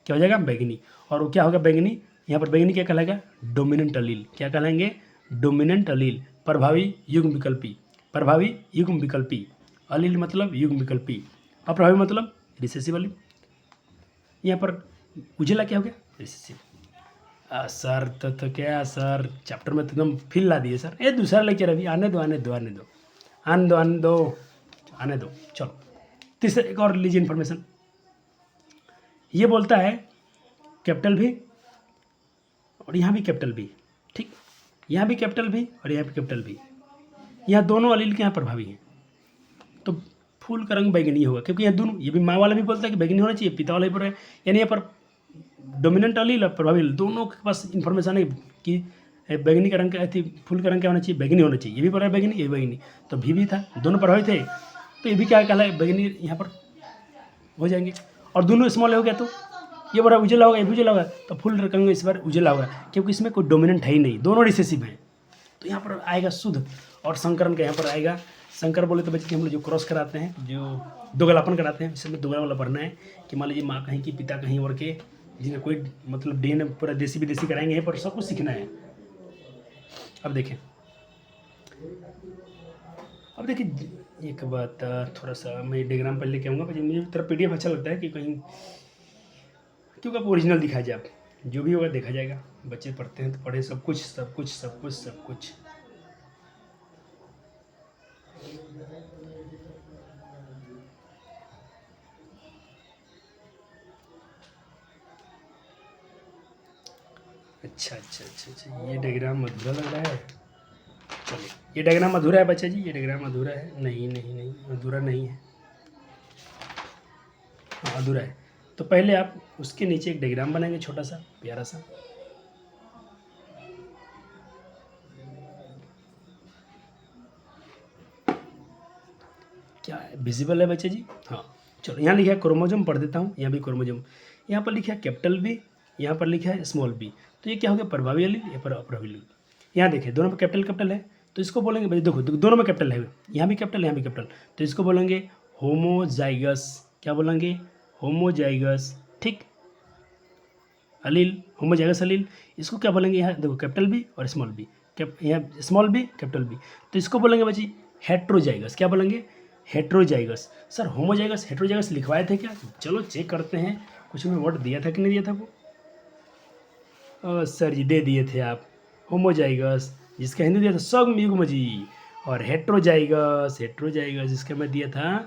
क्या हो जाएगा? बैंगनी। और वो क्या होगा? बैंगनी। यहाँ पर बैंगनी क्या कहलाएगा? Dominant allele. क्या कहलाएंगे? Dominant allele. प्रभावी युग्म विकल्पी, प्रभावी युग्म विकल्पी। अलील मतलब युग्म विकल्पी, अप्रभावी मतलब रिसेसिव अलील। यहाँ पर उजला क्या हो गया? रिसेसिव। सर तो क्या सर, चैप्टर में तो एकदम फील ला दिए सर। ये दूसरा लेक्चर अभी, आने दो आने दो आने दो आने दो आने दो आने दो। चलो तीसरा एक और लीजिए इन्फॉर्मेशन। ये बोलता है कैपिटल भी और यहाँ भी कैपिटल भी, ठीक, यहाँ भी कैपिटल भी और यहाँ भी कैपिटल भी, यहाँ दोनों अलील के यहाँ प्रभावी हैं। तो फूल का रंग बैंगनी होगा, क्योंकि यहाँ दोनों, ये भी माँ वाला भी बोलता है कि बैंगनी होना चाहिए, पिता वाला भी बोल रहा है। यानी यहाँ पर डोमिनेंट अलील और प्रभावी अलील दोनों के पास इन्फॉर्मेशन है कि बैंगनी का रंग क्या, फूल का रंग क्या होना चाहिए? बैंगनी होना चाहिए। ये भी बोल रहा है बैंगनी, ये भी बैंगनी, तो भी था, दोनों प्रभावी थे, तो ये भी क्या कहला है? बैंगनी यहाँ पर हो जाएंगे। और दोनों स्मॉल हो गया तो ये बड़ा उजला होगा, ये भी उजला होगा, तो फुल रंग इस बार उजला होगा, क्योंकि इसमें कोई डोमिनेंट है ही नहीं, दोनों रिसेसिव हैं। तो यहाँ पर आएगा शुद्ध। और संकरण का यहाँ पर आएगा, संकर बोले तो बच्चे हम लोग जो क्रॉस कराते हैं, जो दोगलापन कराते हैं, इसमें दोगला वाला पढ़ना है कि मान लीजिए माँ कहीं की, पिता कहीं और के, जिन्हें कोई मतलब DNA पूरा देसी विदेशी कराएंगे, यहाँ पर सब कुछ सीखना है। अब देखिए एक बात, थोड़ा सा मैं डायग्राम पर लेके आऊँगा, मुझे तरफ PDF अच्छा लगता है कि कहीं, क्योंकि आप ओरिजिनल दिखाया जाए, आप जो भी होगा देखा जाएगा। बच्चे पढ़ते हैं तो पढ़े सब कुछ सब कुछ सब कुछ सब कुछ। अच्छा, ये डायग्राम अधूरा लग रहा है। चलिए, ये डायग्राम अधूरा है बच्चा जी, ये डायग्राम अधूरा है। नहीं अधूरा नहीं है, हाँ अधूरा है। तो पहले आप उसके नीचे एक डायग्राम बनाएंगे, छोटा सा प्यारा सा। क्या विजिबल है बच्चे जी? हाँ चलो, यहाँ लिखा है क्रोमोजोम, पढ़ देता हूँ। यहाँ भी क्रोमोजोम, यहाँ पर लिखा है कैपिटल बी, यहाँ पर लिखा है स्मॉल बी। तो ये क्या हो गया? प्रभावी एलील, ये पर अप्रभावी एलील। यहाँ देखिए दोनों में कैपिटल है, तो इसको बोलेंगे भाई, देखो दोनों में कैपिटल है, यहाँ भी कैपिटल, यहाँ भी कैपिटल, तो इसको बोलेंगे होमोजाइगस। क्या बोलेंगे? होमोजाइगस, ठीक, अलील, होमोजाइगस अलील। इसको क्या बोलेंगे? यहाँ देखो कैपिटल बी और स्मॉल बी, यहाँ स्मॉल बी कैपिटल बी, तो इसको बोलेंगे बच्ची हेट्रोजाइगस। क्या बोलेंगे? हेट्रोजाइगस। सर होमोजाइगस हेट्रोजाइगस लिखवाए थे क्या? चलो चेक करते हैं, कुछ में वर्ड दिया था कि नहीं दिया था वो? सर जी दे दिए थे आप। होमोजाइगस जिसका हिंदी दिया था सम युग्म जी, और हेट्रोजाइगस जिसका मैं दिया था,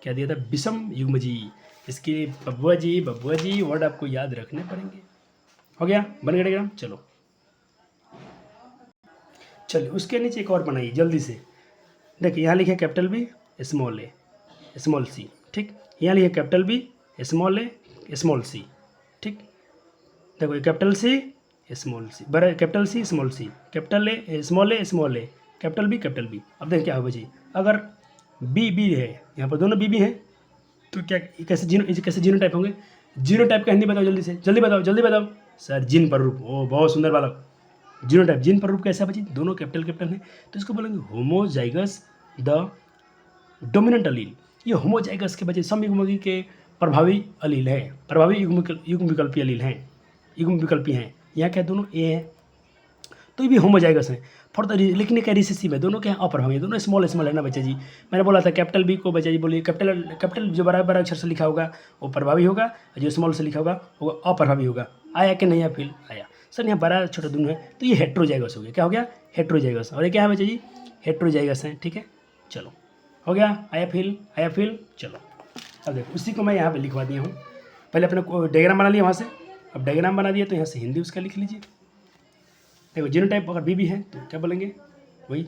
क्या दिया था? विषम युग्म जी। इसके लिए बबुआ जी वर्ड आपको याद रखने पड़ेंगे। हो गया, बन गया डायग्राम। चलिए उसके नीचे एक और बनाइए जल्दी से। देखिए यहाँ लिखे capital B small A small C, ठीक, यहाँ लिखे capital B small A small C, ठीक। देखो ये कैपिटल सी स्मॉल सी, बड़ा capital C small C, capital A small A capital B. अब देखिए क्या होगा जी, अगर बी है, यहाँ पर दोनों बी हैं, तो क्या कैसे जीनो टाइप होंगे? जीनो टाइप का हिंदी बताओ, जल्दी बताओ। सर जिन पर रूप। ओ बहुत सुंदर बालक, जीनोटाइप जीन प्रारूप कैसा है बच्चे, दोनों कैपिटल कैपिटल हैं, तो इसको बोलेंगे होमोजाइगस द डोमिनेंट अलील। ये होमोजाइगस के बच्चे सम युग्मकी के प्रभावी अलील है, प्रभावी युग्म विकल्पी अलील हैं, युग्म विकल्पी हैं। यहाँ क्या दोनों ए है, तो ये भी होमोजाइगस हैं। फॉर द लेकिन ये क्या रिसेसिव है, दोनों क्या अप्रभावी है, दोनों स्मॉल स्मॉल है ना बच्चा जी। मैंने बोला था कैपिटल बी को बच्चा जी बोलिए, कैपिटल जो बड़ा बड़ा अक्षर से लिखा होगा वो प्रभावी होगा, और जो स्मॉल से लिखा होगा वो अप्रभावी होगा। आया कि नहीं, फील आया सर, यहाँ बड़ा छोटा दोनों है, तो ये हेट्रोजाइगस हो गया। क्या हो गया, हेट्रोजाइगस। और ये क्या है बच्चा जी, हेट्रोजाइगस है, ठीक है। चलो हो गया, आया फील। चलो अब देखो उसी को मैं यहाँ पे लिखवा दिया हूँ। पहले अपने डायग्राम बना लिया वहाँ से, अब डायग्राम बना दिया तो यहाँ से हिंदी उसका लिख लीजिए। देखो जीनोटाइप अगर बी है तो क्या बोलेंगे, वही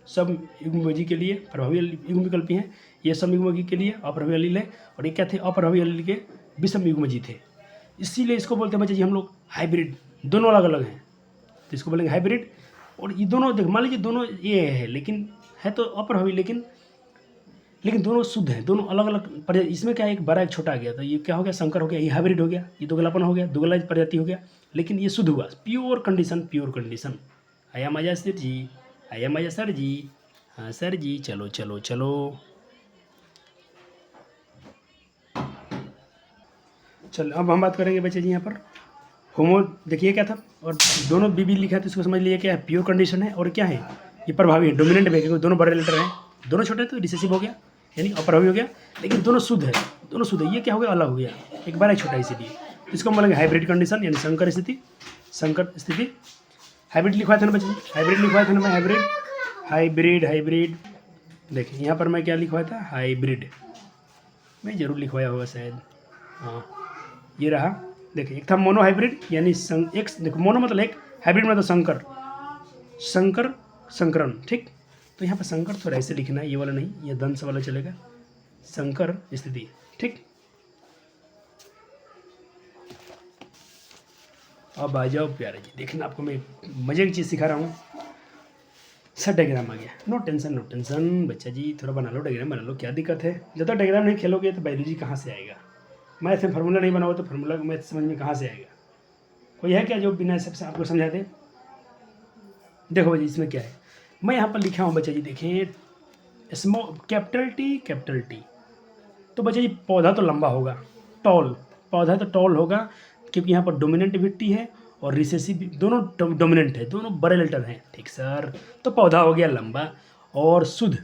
सब युग्मजी के लिए प्रभावी युग्म विकल्पी हैं, ये सब युग्मजी के लिए अप्रभावी अलील है, और ये क्या थे, अप्रभावी अलील के विषम युग्मजी थे। इसीलिए इसको बोलते हैं बच्चे जी हम लोग हाइब्रिड, दोनों अलग अलग हैं तो इसको बोलेंगे हाइब्रिड। और ये दोनों देख मान लीजिए दोनों ये है, लेकिन है तो अप्रभावी, लेकिन दोनों शुद्ध हैं, दोनों अलग अलग प्रजाति। इसमें क्या है, एक बड़ा एक छोटा आ गया, तो ये क्या हो गया, संकर हो गया, ये हाइब्रिड हो गया, ये दोगलापन हो गया, दोगला प्रजाति हो गया, लेकिन ये शुद्ध हुआ, प्योर कंडीशन। आया मजा सर जी, आया मजा सर जी, हाँ सर जी, चलो चलो चलो। चलो अब हम बात करेंगे बच्चे जी यहाँ पर होमो, देखिए क्या था, और दोनों बी लिखा है तो इसको समझ लीजिए क्या है, प्योर कंडीशन है, और क्या है ये प्रभावी है, डोमिनेंट है, क्योंकि दोनों बड़े लेटर हैं, दोनों छोटे तो रिसेसिव हो गया यानी अप्रभावी हो गया, लेकिन दोनों शुद्ध है, दोनों शुद्ध है। ये क्या हो गया, अलग हो गया, एक बड़ा छोटा, इसीलिए इसको हम बोलेंगे हाइब्रिड कंडीशन यानी संकर स्थिति। हाइब्रिड लिखवाया था ना बच्चे, हाइब्रिड लिखवाया था ना मैं, हाइब्रिड। देखिए यहाँ पर मैं क्या लिखवाया था, हाइब्रिड मैं जरूर लिखवाया होगा शायद, हाँ ये रहा। देखिए एक था मोनो हाइब्रिड यानी एक, देखो मोनो मतलब एक, हाइब्रिड मतलब संकरण, ठीक। तो यहाँ पर संकर थोड़ा ऐसे लिखना है, ये वाला नहीं, ये दंश वाला चलेगा, संकर स्थिति, ठीक। अब आ जाओ प्यारे जी, देखना आपको मैं मजे की चीज़ सिखा रहा हूँ। सर डायग्राम आ गया, नो टेंशन बच्चा जी, थोड़ा बना लो डायग्राम, बना लो, क्या दिक्कत है। जब तक डायग्राम नहीं खेलोगे तो बायोलॉजी कहाँ से आएगा, मैथ में फार्मूला नहीं बनाओ तो फार्मूला मैथ समझ में कहाँ से आएगा। कोई है क्या जो बिना सबसे आपको समझा दे। देखो बच्चे इसमें क्या है, मैं यहाँ पर लिखा हूँ बच्चा जी, देखें स्मॉल कैपिटल टी, तो बच्चा जी पौधा तो लंबा होगा, पौधा तो टॉल होगा, क्योंकि यहाँ पर डोमिनेंट भी टी है और रिसेसिव भी, दोनों डोमिनेंट है, दोनों बड़े लेटर हैं, ठीक सर। तो पौधा हो गया लंबा और शुद्ध,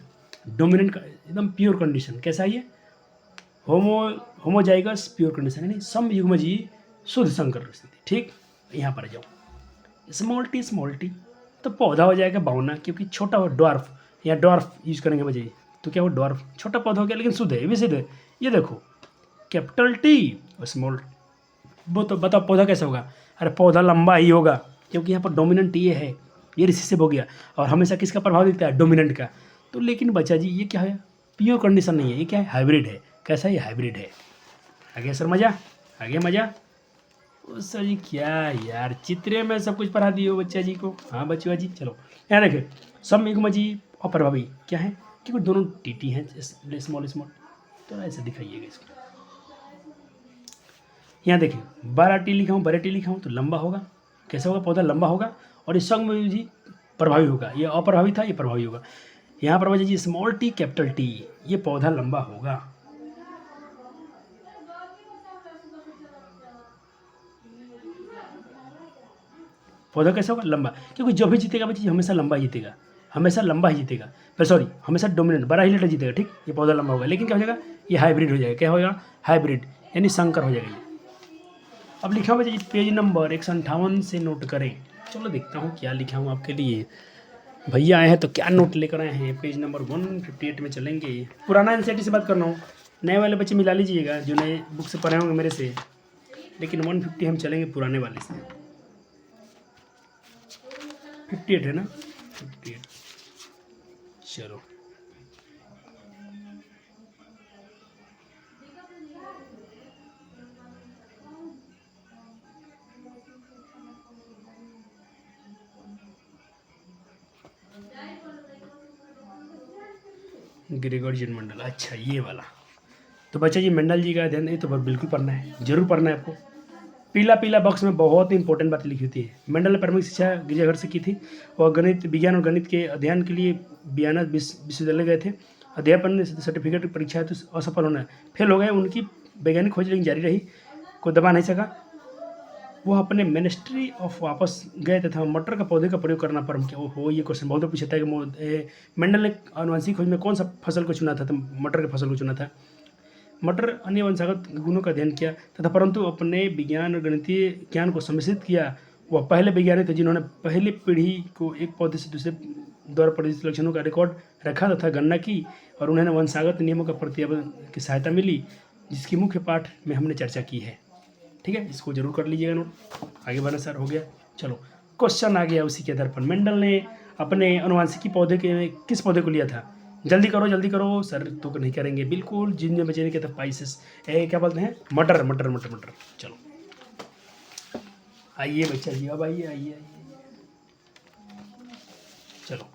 डोमिनेंट एकदम प्योर कंडीशन, कैसा है ये, होमोजाइगस प्योर कंडीशन यानी सम युग्मजी शुद्ध संकर स्थिति, ठीक। यहाँ पर जाओ स्मॉल टी, तो पौधा हो जाएगा बौना, क्योंकि छोटा हो ड्वार्फ, या ड्वार्फ यूज करेंगे बजाय, तो क्या हो ड्वार्फ, छोटा पौधा हो गया लेकिन शुद्ध है, ये भी सिद्ध है। ये देखो कैपिटल टी और स्मॉल, वो तो बताओ पौधा कैसा होगा, अरे पौधा लंबा ही होगा, क्योंकि यहाँ पर डोमिनेंट ये है, ये रिसेसिव हो गया, और हमेशा किसका प्रभाव दिखता है, डोमिनेंट का। तो लेकिन बच्चा जी ये क्या है, प्योर कंडीशन नहीं है, ये क्या है, हाइब्रिड है। कैसा, ये हाइब्रिड है। आगे सर मजा, आगे मजा। सर जी क्या यार, चित्रे में सब कुछ पढ़ा दिए हो बच्चा जी को। हाँ बच्चों जी, चलो यहाँ देखें, सब युग्मजी अप्रभावी क्या है, क्योंकि दोनों टी हैं, स्मॉल, तो ऐसे दिखाइएगा इसको। यहाँ देखिए बड़ा टी लिखा हूँ तो लंबा होगा, कैसा होगा, पौधा लंबा होगा, और ये संयुग्मजी प्रभावी होगा, ये अप्रभावी था, ये प्रभावी होगा। यहाँ पर जी स्मॉल टी कैपिटल टी, ये पौधा लंबा होगा, पौधा कैसा होगा, लंबा, क्योंकि जो भी जीतेगा बच्चे हमेशा लंबा ही जीतेगा, फिर सॉरी हमेशा डोमिनेंट बड़ा ही लेटर जीतेगा, ठीक। ये पौधा लंबा होगा, लेकिन क्या हो जाएगा, ये हाइब्रिड हो जाएगा, क्या होगा, हाइब्रिड यानी संकर हो जाएगा ये। अब लिखा हुआ बच्चे पेज नंबर 158 से नोट करें। चलो देखता हूँ क्या लिखा हूँ आपके लिए, भैया आए हैं तो क्या नोट लेकर आए हैं। पेज नंबर 158 में चलेंगे, पुराना एनसीईआरटी से बात करना हूँ, नए वाले बच्चे मिला लीजिएगा जो नए बुक से पढ़े होंगे मेरे से, लेकिन 150 हम चलेंगे पुराने वाले से। 58 है ना, 58, चलो ग्रेगोरियन मंडल, अच्छा ये वाला। तो बच्चा जी मंडल जी का अध्ययन, ये तो बिल्कुल पढ़ना है, जरूर पढ़ना है आपको। पीला पीला बॉक्स में बहुत इंपॉर्टेंट बातें लिखी होती है। मेंडल ने प्राथमिक शिक्षा गिरजाघर से की थी। वह गणित विज्ञान और गणित के अध्ययन के लिए वियना विश्वविद्यालय गए थे। अध्यापन सर्टिफिकेट की परीक्षा है तो असफल होना है, फेल हो गए। उनकी वैज्ञानिक खोज लेकिन जारी रही, को दबा नहीं सका। वो अपने मिनिस्ट्री ऑफ वापस गए तथा मटर का पौधे का प्रयोग करना प्रारंभ किया। ओहो, ये क्वेश्चन बहुत पूछा था कि मेंडल ने आनुवंशिक खोज में कौन सा फसल को चुना था, तो मटर के फसल को चुना था। मटर अन्य वंशागत गुणों का अध्ययन किया तथा परंतु अपने विज्ञान और गणितीय ज्ञान को सम्मिश्रित किया। वह पहले वैज्ञानिक थे जिन्होंने पहली पीढ़ी को एक पौधे से दूसरे द्वारा प्रदर्शित लक्षणों का रिकॉर्ड रखा तथा गणना की, और उन्हें वंशागत नियमों का प्रतिपादन की सहायता मिली, जिसकी मुख्य पाठ में हमने चर्चा की है। ठीक है, इसको जरूर कर लीजिएगा नोट। आगे बढ़ना सर, हो गया। चलो क्वेश्चन आ गया उसी के आधार पर। मेंडल ने अपने अनुवांशिकी पौधे के किस पौधे को लिया था? जल्दी करो सर, तो नहीं करेंगे बिल्कुल। जिनमें बचे नहीं कहते स्पाइसेस, क्या बोलते हैं, मटर मटर मटर मटर। चलो आइए बच्चा जी, अब आइए। चलो,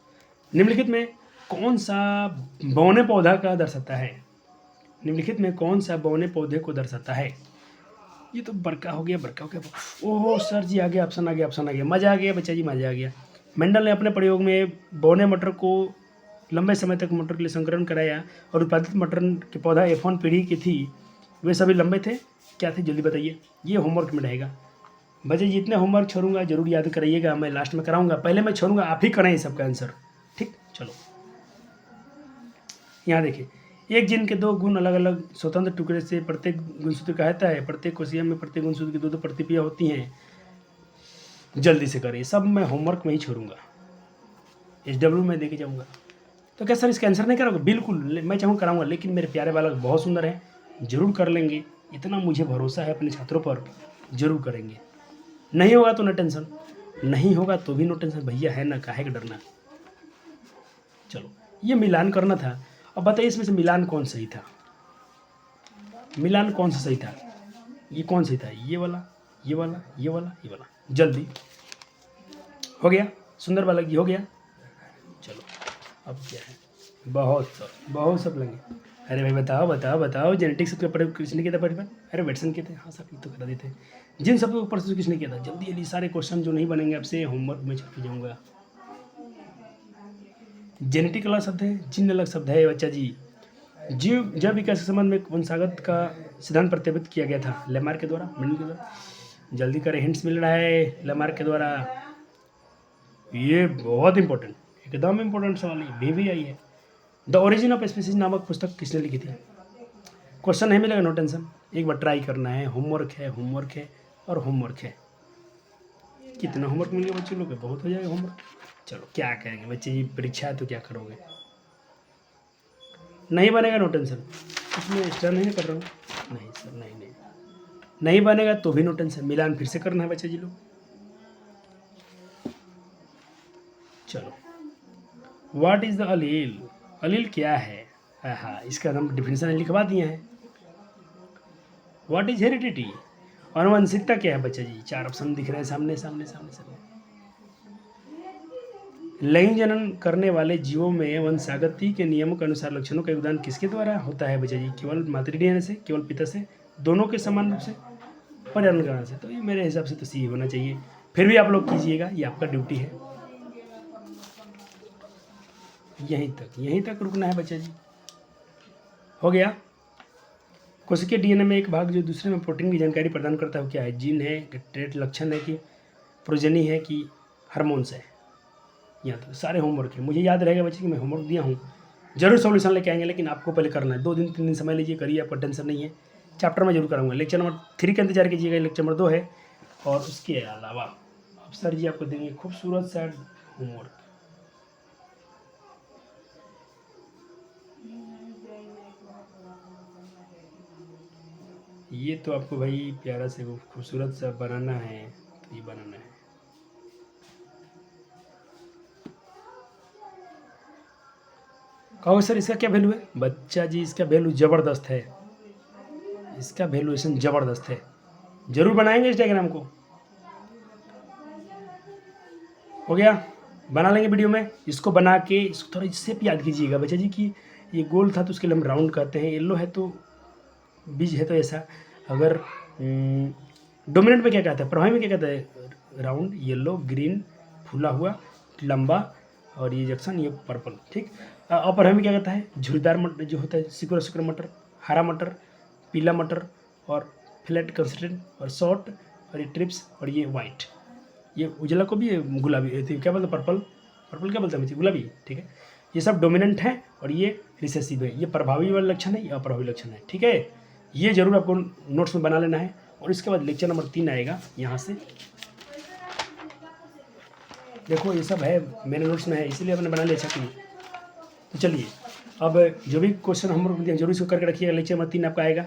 निम्नलिखित में कौन सा बौने पौधा का दर्शाता है? निम्नलिखित में कौन सा बौने पौधे को दर्शाता है? ये तो बरका हो गया। ओहो सर जी, आ गया ऑप्शन, आ गया। मज़ा आ गया बच्चा जी, मज़ा आ गया। मेंडल ने अपने प्रयोग में बौने मटर को लंबे समय तक मटर के लिए संकरण कराया और उत्पादित मटर के पौधा F1 पीढ़ी की थी, वे सभी लंबे थे। क्या थे, जल्दी बताइए। ये होमवर्क में रहेगा बच्चे, जितने होमवर्क छोड़ूंगा जरूर याद कराइएगा, मैं लास्ट में कराऊंगा। पहले मैं छोड़ूंगा, आप ही कराएं सबका आंसर। ठीक, चलो यहाँ देखिए, एक जीन के दो गुण अलग अलग स्वतंत्र टुकड़े से प्रत्येक गुणसूत्र कहता है। प्रत्येक कोशिका में प्रत्येक गुणसूत्र की दो प्रतिक्रिया होती हैं। जल्दी से करें, सब मैं होमवर्क में ही छोड़ूंगा, SW में देके जाऊंगा। तो क्या सर इसका आंसर नहीं करोगे? बिल्कुल, मैं चाहूँ कराऊंगा, लेकिन मेरे प्यारे बालक बहुत सुंदर हैं, जरूर कर लेंगे, इतना मुझे भरोसा है अपने छात्रों पर, जरूर करेंगे। नहीं होगा तो नो टेंशन, नहीं होगा तो भी नो टेंशन, भैया है ना, काहे का डरना। चलो, ये मिलान करना था। अब बताइए इसमें से मिलान कौन सही था? मिलान कौन सा सही था? ये कौन सही था? ये वाला, ये वाला, ये वाला, ये वाला। जल्दी हो गया सुंदर बालक जी, हो गया। चलो अब क्या है, बहुत सब लगे। अरे भाई बताओ जेनेटिक्स का प्रयोग किसने किया था परिवार? अरे वेटसन के थे, हाँ सब तो करा देते। जिन सब ऊपर से किसने किया था? जल्दी सारे क्वेश्चन जो नहीं बनेंगे आपसे होमवर्क में छपी जाऊंगा। जेनेटिक अलग शब्द है, जिन अलग शब्द है बच्चा जी। जीव जैव विकास के संबंध में वंशागत का सिद्धांत प्रतिपादित किया गया था लेमार्क के द्वारा, मेंडल के द्वारा। जल्दी करें, हिंट्स मिल रहा है लेमार्क के द्वारा। ये बहुत इंपॉर्टेंट, एकदम इंपॉर्टेंट सवाल है, भी आई है। द ओरिजिन ऑफ स्पीसीज नामक पुस्तक किसने लिखी थी? क्वेश्चन नहीं मिलेगा, नो टेंशन, एक बार ट्राई करना है। होमवर्क है और होमवर्क है। कितना होमवर्क मिलेगा बच्चे लोग? बहुत हो जाएगा होमवर्क। चलो क्या करेंगे बच्चे जी, परीक्षा है तो क्या करोगे? नहीं बनेगा, नो टेंशन, इसमें एक्स्ट्रा नहीं कर रहा हूँ। नहीं सर, नहीं बनेगा तो भी नो टेंशन, मिलान फिर से करना है बच्चे जी लोग। चलो, व्हाट इज द अलील? अलील क्या है? हाँ, इसका हम डिफिनेशन लिखवा दिए हैं। What is heredity? आनुवंशिकता क्या है बच्चा जी? 4 ऑप्शन दिख रहे हैं सामने। लैंगिक जनन करने वाले जीवों में वंशागति के नियमों के अनुसार लक्षणों का योगदान किसके द्वारा होता है बच्चा जी? केवल मातृ DNA से, केवल पिता से, दोनों के समान रूप से, पर्यावरण कारण से? तो ये मेरे हिसाब से तो सी होना चाहिए। फिर भी आप लोग कीजिएगा, ये आपका ड्यूटी है। यहीं तक रुकना है बच्चा जी, हो गया। कोशिकीय DNA में एक भाग जो दूसरे में प्रोटीन की जानकारी प्रदान करता है, क्या है? जीन है, ट्रेट लक्षण है, कि प्रोजेनी है, कि हार्मोन्स है? यहाँ तो सारे होमवर्क है। मुझे याद रहेगा बच्चे कि मैं होमवर्क दिया हूँ, जरूर सॉल्यूशन लेके आएंगे, लेकिन आपको पहले करना है। 2 दिन 3 दिन समय लीजिए, करिए, आपका टेंशन नहीं है। चैप्टर में जरूर कराऊंगा। लेक्चर नंबर 3 का इंतजार कीजिएगा, लेक्चर नंबर 2 है। और उसके अलावा अब सर जी आपको देंगे खूबसूरत सा होमवर्क। ये तो आपको भाई प्यारा से खूबसूरत सा बनाना है, तो ये बनाना है। कहो सर इसका क्या वैल्यू है? बच्चा जी इसका वैल्यू ज़बरदस्त है, इसका वैल्यूएशन ज़बरदस्त है। जरूर बनाएंगे इस डायग्राम को, हो गया। बना लेंगे वीडियो में। इसको बना के इसको थोड़ा शेप याद कीजिएगा बच्चा जी कि ये गोल था तो उसके लिए हम राउंड कहते हैं, येलो है तो बीज है तो ऐसा, अगर डोमिनेंट में क्या कहता है, प्रभावी में क्या कहता है, राउंड, येलो, ग्रीन, फूला हुआ, लंबा, और ये जंक्शन, ये पर्पल, ठीक। अप्रभावी में क्या कहता है, झुरीदार मटर जो होता है, सिकुड़ा सिकुड़ा मटर, हरा मटर, पीला मटर, और फ्लैट कंसिस्टेंट, और शॉर्ट, और ये ट्रिप्स, और ये वाइट, ये उजला को भी गुलाबी, क्या बोलते हैं, पर्पल, पर्पल क्या बोलते हैं, गुलाबी, ठीक है। ये सब डोमिनेंट है और ये रिसेसिव है, ये प्रभावी वाला लक्षण है, ये अप्रभावी लक्षण है, ठीक है। ये जरूर आपको नोट्स में बना लेना है। और इसके बाद लेक्चर नंबर 3 आएगा यहाँ से, देखो ये सब है मेरे नोट्स में है, इसीलिए मैंने बना लिया अच्छा कि। तो चलिए अब जो भी क्वेश्चन हम लोग जरूर इसको करके रखिएगा। लेक्चर नंबर 3 आपका आएगा।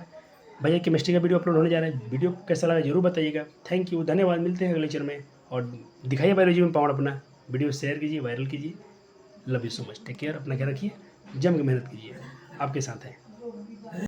भैया केमिस्ट्री का वीडियो अपलोड होने जा रहा है, वीडियो कैसा लगा जरूर बताइएगा। थैंक यू, धन्यवाद, मिलते हैं अगले लेक्चर में। और दिखाइए बायोलॉजी में पावर अपना, वीडियो शेयर कीजिए, वायरल कीजिए। Love you so much, take care, अपना ख्याल रखिए, जम के मेहनत कीजिए, आपके साथ हैं।